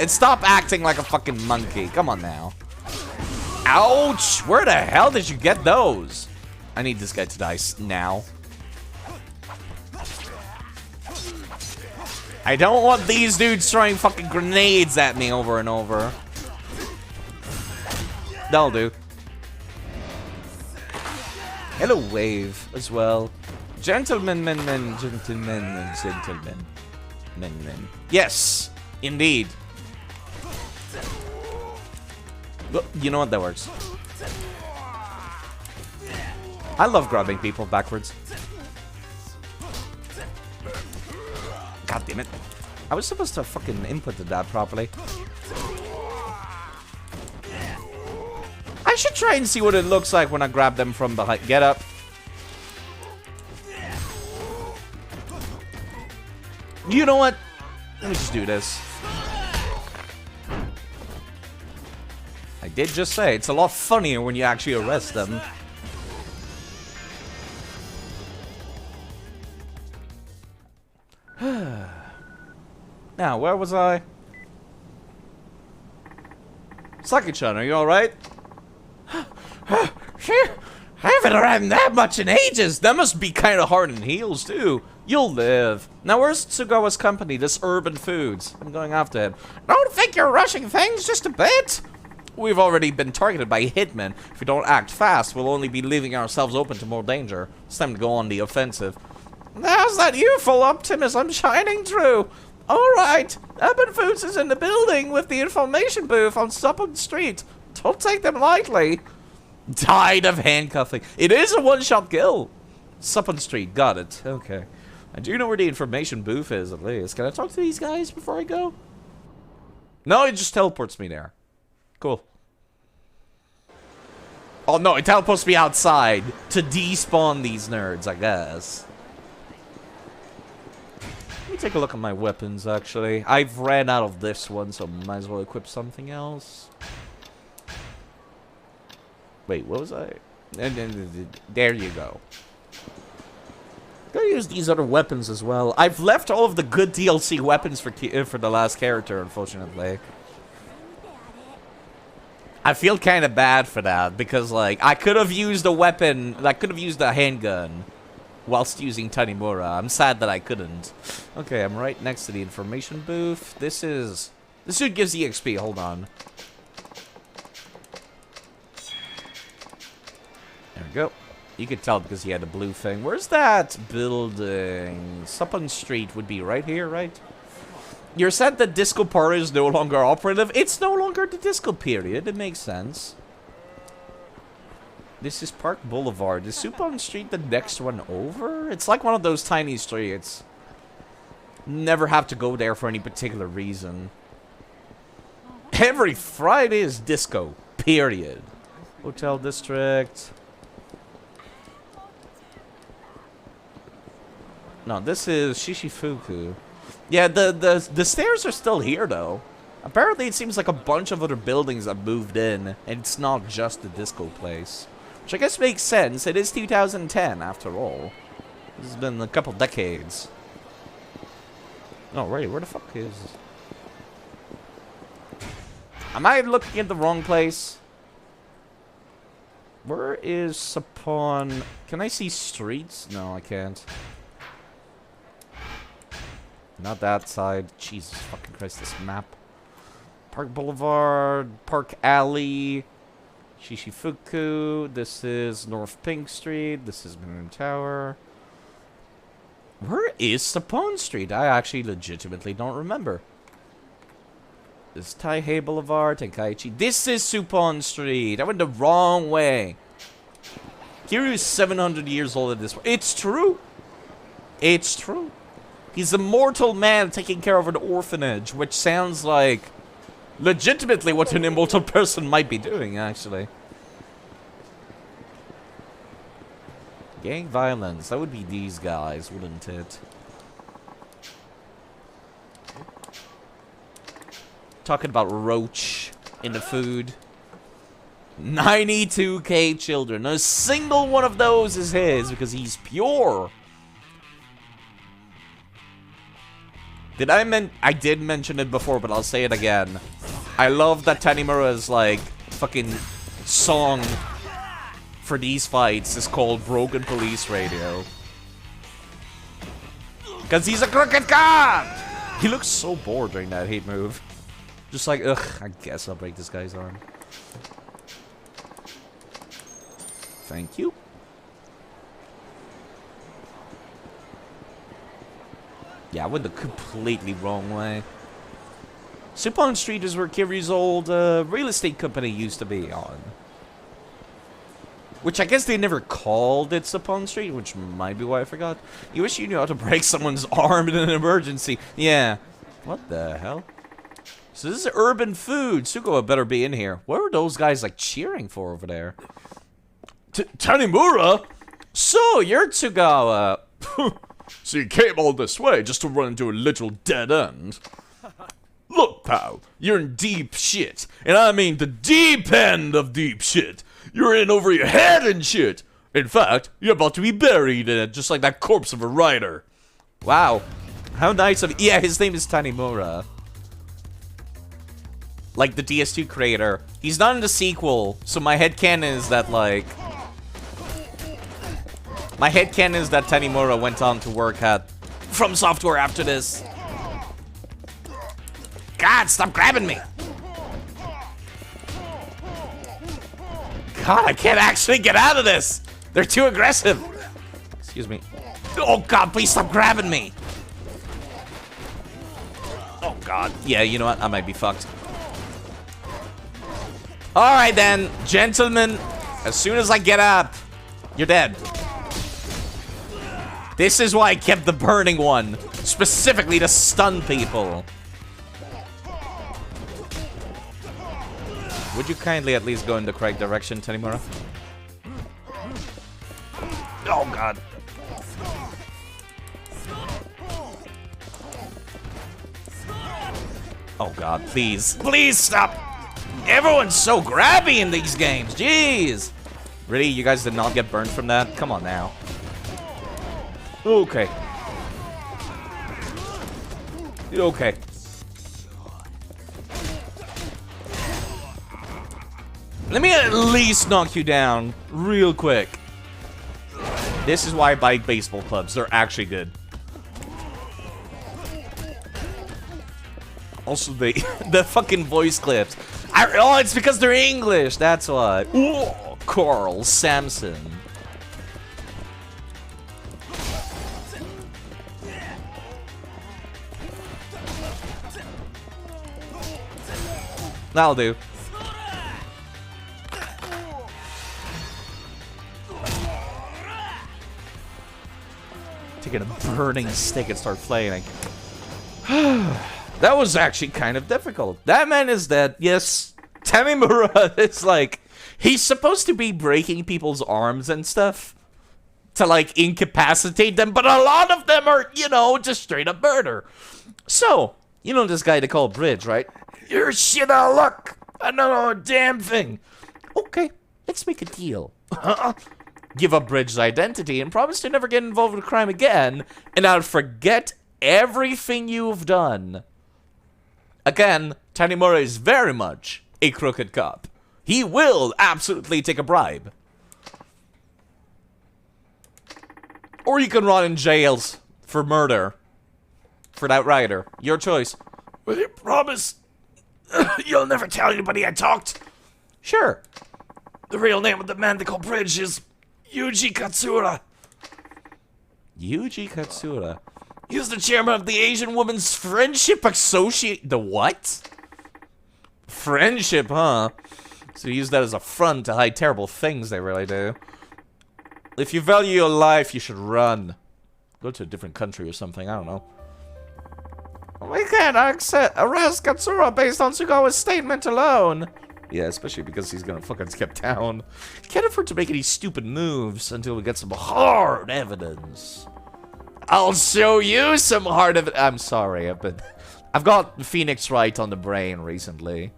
Stop acting like a fucking monkey. Come on now. Ouch! Where the hell did you get those? I need this guy to die now. I don't want these dudes throwing fucking grenades at me over and over. That'll do. Hello, Wave, as well. Gentlemen, gentlemen. Yes, indeed. Look, you know what? That works. I love grabbing people backwards. God damn it. I was supposed to have fucking inputted that properly. I should try and see what it looks like when I grab them from behind. Get up. You know what? Let me just do this. I did just say it's a lot funnier when you actually arrest them. Now, where was I? Saki-chan, are you alright? I haven't ran that much in ages. That must be kind of hard in heels, too. You'll live. Now, where's Tsugawa's company, this Urban Foods? I'm going after him. Don't think you're rushing things just a bit. We've already been targeted by hitmen. If we don't act fast, we'll only be leaving ourselves open to more danger. It's time to go on the offensive. How's that youthful optimism shining through? Alright, Urban Foods is in the building with the information booth on Supple Street. Don't take them lightly. Died of handcuffing. It is a one-shot kill. Supple Street, got it. Okay. I do know where the information booth is, at least. Can I talk to these guys before I go? No, it just teleports me there. Cool. Oh no, it teleports me outside to despawn these nerds, I guess. Let me take a look at my weapons, actually. I've ran out of this one, so might as well equip something else. Wait, what was I? There you go. Gotta use these other weapons as well. I've left all of the good DLC weapons for the last character, unfortunately. I feel kind of bad for that, because, like, I could have used a weapon, I could have used a handgun whilst using Tanimura. I'm sad that I couldn't. Okay, I'm right next to the information booth. This dude gives EXP, hold on. There we go. You could tell because he had a blue thing. Where's that building? Supple Street would be right here, right? You're sad that Disco Party is no longer operative? It's no longer the disco period. It makes sense. This is Park Boulevard. Is Supple Street the next one over? It's like one of those tiny streets. Never have to go there for any particular reason. Every Friday is disco. Period. Hotel District. No, this is Shishifuku. Yeah, the stairs are still here, though. Apparently, it seems like a bunch of other buildings have moved in, and it's not just the disco place. Which I guess makes sense. It is 2010, after all. This has been a couple decades. Oh, wait, where the fuck is... Am I looking at the wrong place? Where is Sapon... Can I see streets? No, I can't. Not that side. Jesus fucking Christ, this map. Park Boulevard, Park Alley, Shishifuku. This is North Pink Street. This is Moon Tower. Where is Sapone Street? I actually legitimately don't remember. This is Taihei Boulevard, Tenkaichi. This is Supon Street. I went the wrong way. Kiryu is 700 years old at this point. It's true. It's true. He's a mortal man taking care of an orphanage, which sounds like legitimately what an immortal person might be doing, actually. Gang violence. That would be these guys, wouldn't it? Talking about roach in the food. 92k children. A single one of those is his because he's pure. I did mention it before, but I'll say it again. I love that Tanimura's, like, fucking song for these fights is called Broken Police Radio. Because he's a crooked cop! He looks so bored during that hate move. Just like, ugh, I guess I'll break this guy's arm. Thank you. Yeah, I went the completely wrong way. Supon Street is where Kiryu's old real estate company used to be on. Which I guess they never called it Supon Street, which might be why I forgot. You wish you knew how to break someone's arm in an emergency. Yeah. What the hell? So this is Urban Food. Tsugawa better be in here. What are those guys, like, cheering for over there? Tanimura? So, you're Look, pal, you're in deep shit. And I mean the deep end of deep shit. You're in over your head and shit. In fact, you're about to be buried in it, just like that corpse of a rider. Wow. How nice of... Yeah, his name is Tanimura. Like the DS2 creator. He's not in the sequel, so my headcanon is that, like... My headcanon is that Tanimura went on to work at From Software after this. God, stop grabbing me! God, I can't actually get out of this! They're too aggressive! Excuse me. Oh god, please stop grabbing me! Oh god. Yeah, you know what? I might be fucked. Alright then, gentlemen. As soon as I get up, you're dead. This is why I kept the burning one. Specifically to stun people. Would you kindly at least go in the correct direction, Tanimura? Oh god. Oh god, please. Please stop! Everyone's so grabby in these games, jeez! Really? You guys did not get burned from that? Come on now. Okay. Okay. Let me at least knock you down real quick. This is why I buy baseball clubs. They're actually good. Also, the fucking voice clips. Oh, it's because they're English. That's why. Ooh, Carl Samson. That'll do. Taking a burning stick and start playing. That was actually kind of difficult. That man is dead. Yes, Tanimura is like... He's supposed to be breaking people's arms and stuff. To like incapacitate them. But a lot of them are, you know, just straight up murder. So, you know this guy they call Bridge, right? You're shit out of luck. I don't know a damn thing. Okay, let's make a deal. Give up Bridge's identity and promise to never get involved with a crime again. And I'll forget everything you've done. Again, Tanimura is very much a crooked cop. He will absolutely take a bribe. Or you can rot in jails for murder. For that rider. Your choice. Will you promise you'll never tell anybody I talked? Sure. The real name of the man they call Bridge is Yuji Katsura. Yuji Katsura. He was the chairman of the Asian Women's Friendship Associate. The what? Friendship, huh? So you use that as a front to hide terrible things, they really do. If you value your life, you should run. Go to a different country or something, I don't know. We can't arrest Katsura based on Sugawa's statement alone. Yeah, especially because he's gonna fucking skip town. Can't afford to make any stupid moves until we get some hard evidence. I'll show you some hard evidence. I'm sorry, I've got Phoenix Wright on the brain recently.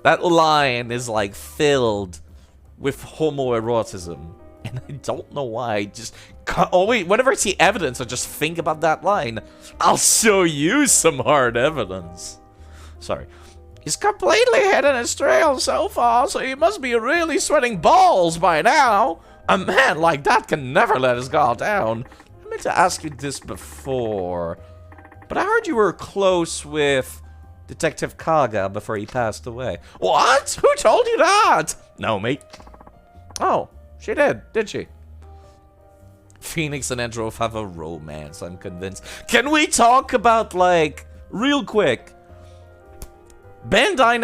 That line is like filled with homoerotism. And I don't know why. I just always, whenever I see evidence, I just think about that line. I'll show you some hard evidence. Sorry. He's completely hidden his trail so far, so he must be really sweating balls by now. A man like that can never let his guard down. I meant to ask you this before, but I heard you were close with Detective Kaga before he passed away. What? Who told you that? No, mate. Oh, she did she? Phoenix and Androv have a romance, I'm convinced. Can we talk about, like, real quick, Bandai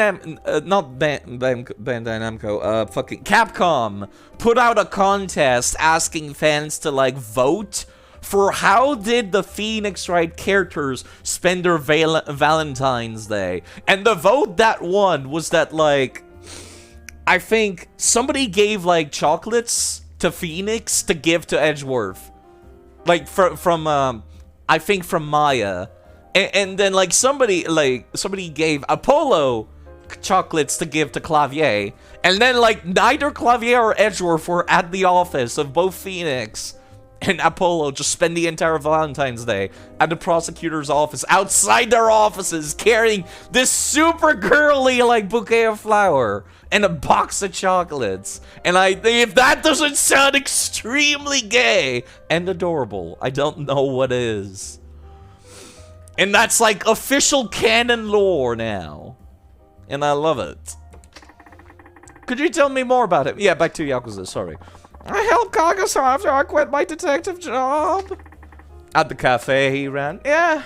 Namco, fucking Capcom put out a contest asking fans to, like, vote for how did the Phoenix Wright characters spend their Valentine's Day. And the vote that won was that, like, I think somebody gave, like, chocolates to Phoenix to give to Edgeworth. Like, from I think from Maya. And then like somebody gave Apollo chocolates to give to Clavier, and then like neither Clavier or Edgeworth were at the office of both Phoenix and Apollo. Just spend the entire Valentine's Day at the prosecutor's office, outside their offices, carrying this super girly like bouquet of flower and a box of chocolates. And if that doesn't sound extremely gay and adorable, I don't know what is. And that's like official canon lore now. And I love it. Could you tell me more about it? Yeah, back to Yakuza, sorry. I helped Kagas after I quit my detective job. At the cafe he ran? Yeah.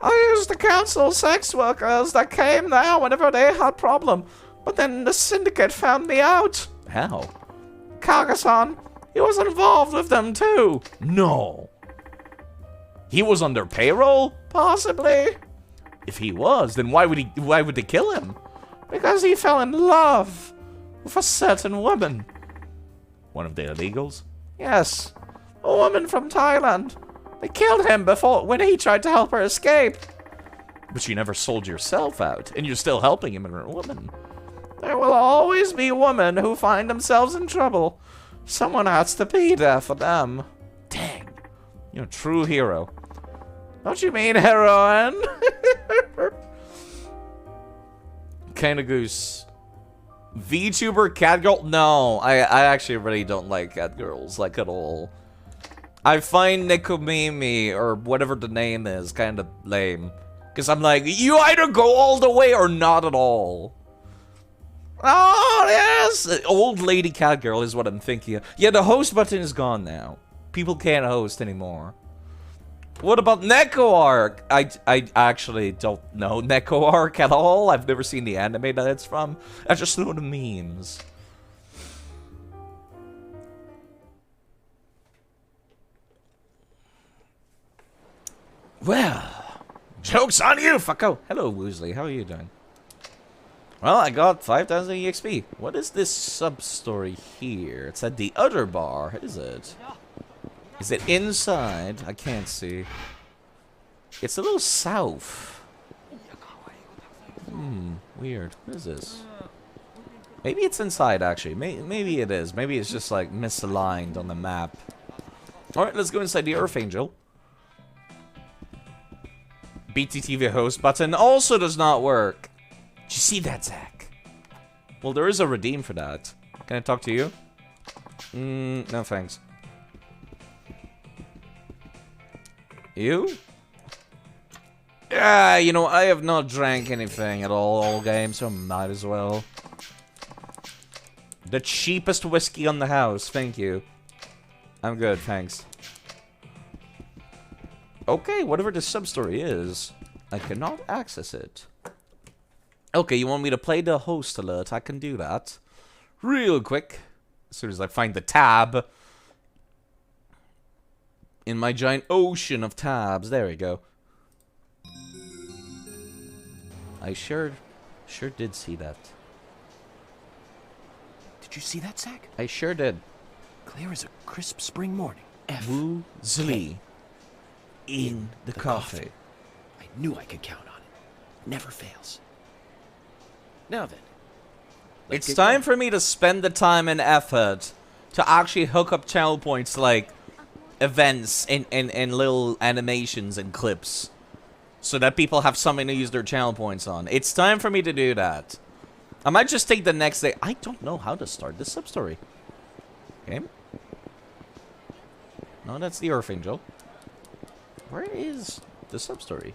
I used to counsel sex workers that came there whenever they had problem. But then the syndicate found me out. How? Kaga-san, he was involved with them too. No. He was on their payroll? Possibly. If he was, then why would they kill him? Because he fell in love with a certain woman. One of the illegals? Yes. A woman from Thailand. They killed him when he tried to help her escape. But you never sold yourself out, and you're still helping him and a woman. There will always be women who find themselves in trouble. Someone has to be there for them. Dang. You're a true hero. Don't you mean heroine? Kinda Goose. VTuber Catgirl? No, I actually really don't like Catgirls, like, at all. I find Nekomimi, or whatever the name is, kind of lame. Because I'm like, you either go all the way or not at all. Oh, yes! Old lady Catgirl is what I'm thinking of. Yeah, the host button is gone now. People can't host anymore. What about Neko Arc? I actually don't know Neko Arc at all. I've never seen the anime that it's from. I just know the memes. Well, joke's on you, fucko. Hello, Woosley. How are you doing? Well, I got 5,000 EXP. What is this sub-story here? It's at the other bar. Is it? Is it inside? I can't see. It's a little south. Weird. What is this? Maybe it's inside, actually. Maybe it is. Maybe it's just, like, misaligned on the map. Alright, let's go inside the Earth Angel. BTTV host button also does not work. Did you see that, Zach? Well, there is a redeem for that. Can I talk to you? No thanks. You? Yeah, you know, I have not drank anything at all game, so might as well. The cheapest whiskey on the house, thank you. I'm good, thanks. Okay, whatever the sub-story is, I cannot access it. Okay, you want me to play the host alert? I can do that. Real quick. As soon as I find the tab. In my giant ocean of tabs. There we go. I sure did see that. Did you see that, Zach? I sure did. Clear as a crisp spring morning. Woosley. In the coffee. I knew I could count on it. Never fails. Now then. It's time for me to spend the time and effort to actually hook up channel points like events and little animations and clips so that people have something to use their channel points on. It's time for me to do that. I might just take the next day. I don't know how to start this sub-story. Okay. No, that's the Earth Angel. Where is the sub-story?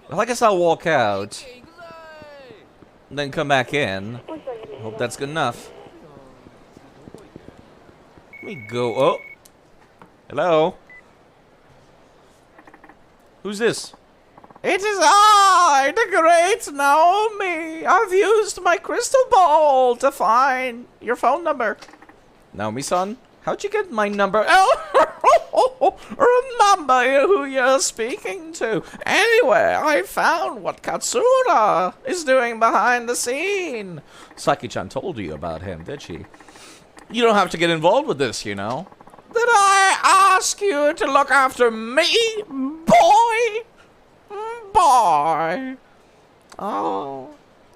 Well, I guess I'll walk out. Then come back in. Hope that's good enough. Let me go. Oh. Hello. Who's this? It is I, the great Naomi. I've used my crystal ball to find your phone number. Naomi-san, how'd you get my number? Oh, remember who you're speaking to. Anyway, I found what Katsura is doing behind the scene. Saki-chan told you about him, did she? You don't have to get involved with this, you know. Did I ask you to look after me, boy? Boy. Oh.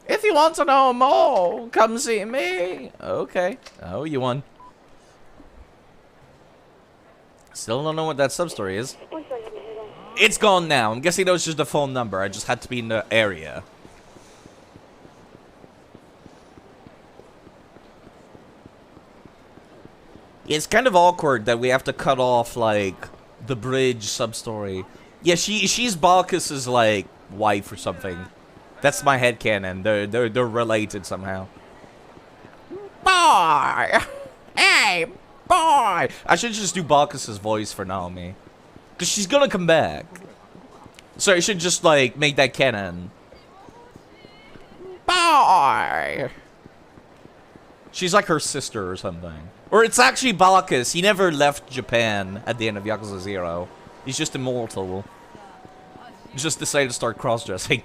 If you want to know more, come see me. Okay. Oh, you won. Still don't know what that sub-story is. It's gone now. I'm guessing that was just a phone number. I just had to be in the area. It's kind of awkward that we have to cut off, like, the bridge sub-story. Yeah, she's Balkus's, like, wife or something. That's my headcanon. They're related somehow. Boy! Hey, boy! I should just do Balkus's voice for Naomi. Because she's gonna come back. So I should just, like, make that canon. Boy! She's like her sister or something. Or it's actually Balkus. He never left Japan at the end of Yakuza 0. He's just immortal. He just decided to start cross-dressing.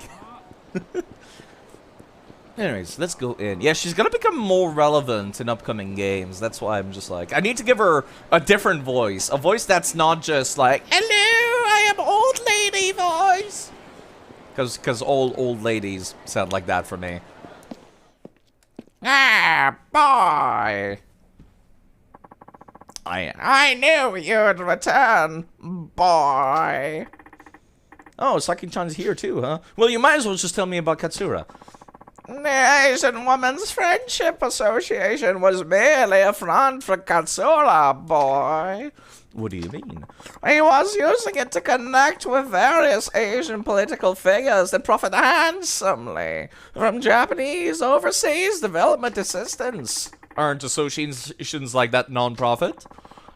Anyways, let's go in. Yeah, she's gonna become more relevant in upcoming games. That's why I'm just like, I need to give her a different voice. A voice that's not just like, hello, I am old lady voice. Because all old ladies sound like that for me. Ah, boy. I knew you'd return, boy. Oh, Saki-chan's here too, huh? Well, you might as well just tell me about Katsura. The Asian Women's Friendship Association was merely a front for Katsura, boy. What do you mean? He was using it to connect with various Asian political figures that profit handsomely from Japanese overseas development assistance. Aren't associations like that non-profit?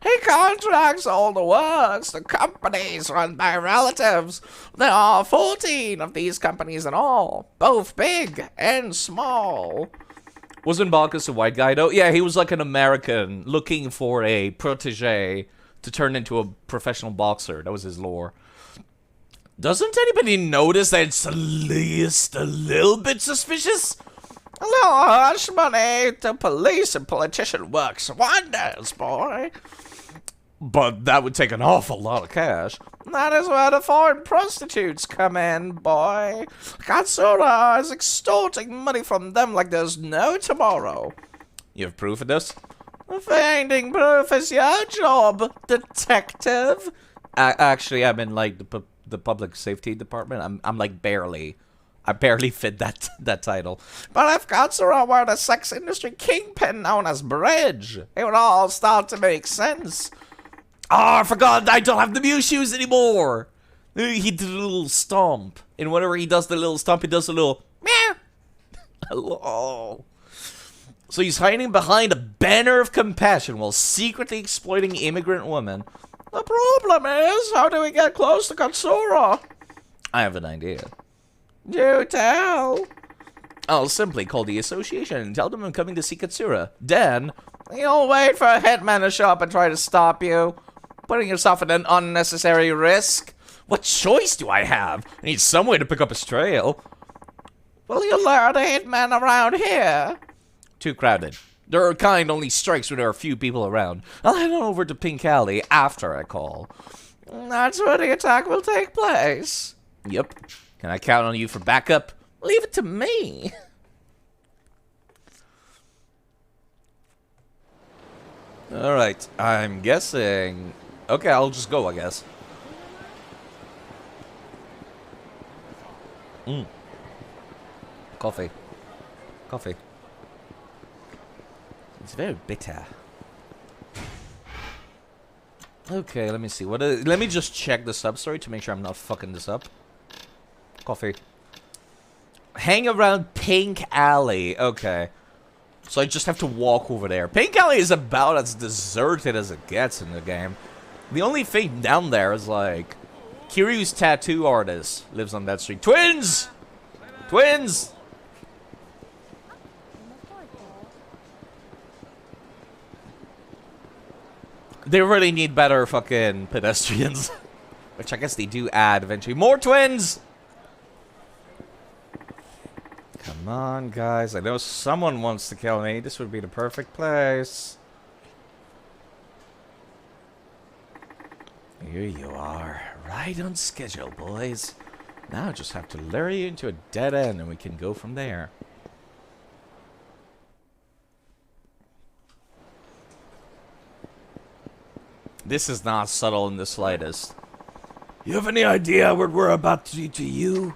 He contracts all the works to companies run by relatives. There are 14 of these companies in all, both big and small. Wasn't Balkus a white guy, though? Yeah, he was like an American looking for a protege to turn into a professional boxer. That was his lore. Doesn't anybody notice that it's at least a little bit suspicious? A little hush money to police and politician works wonders, boy. But that would take an awful lot of cash. That is where the foreign prostitutes come in, boy. Katsura is extorting money from them like there's no tomorrow. You have proof of this? Finding proof is your job, detective. Actually, I'm in, like, the public safety department. I'm like, barely. I barely fit that title. But if Katsura were the sex industry kingpin known as Bridge, it would all start to make sense. Oh, I forgot I don't have the Mew shoes anymore. He did a little stomp. And whenever he does the little stomp, he does a little meow. Hello. So he's hiding behind a banner of compassion while secretly exploiting immigrant women. The problem is, how do we get close to Katsura? I have an idea. Do tell. I'll simply call the association and tell them I'm coming to see Katsura. Then, you'll wait for a hitman to show up and try to stop you, putting yourself at an unnecessary risk. What choice do I have? I need some way to pick up his trail. Will you lure the hitman around here? Too crowded. Their kind only strikes when there are few people around. I'll head on over to Pink Alley after I call. That's where the attack will take place. Yep. Can I count on you for backup? Leave it to me. Alright, I'm guessing... Okay, I'll just go, I guess. Coffee. Coffee. It's very bitter. Okay, let me see. Let me just check the sub-story to make sure I'm not fucking this up. Coffee. Hang around Pink Alley. Okay. So I just have to walk over there. Pink Alley is about as deserted as it gets in the game. The only thing down there is like... Kiryu's tattoo artist lives on that street. Twins! Twins! They really need better fucking pedestrians. Which I guess they do add eventually. More twins! Come on, guys. I know someone wants to kill me. This would be the perfect place. Here you are. Right on schedule, boys. Now I just have to lure you into a dead end and we can go from there. This is not subtle in the slightest. You have any idea what we're about to do to you?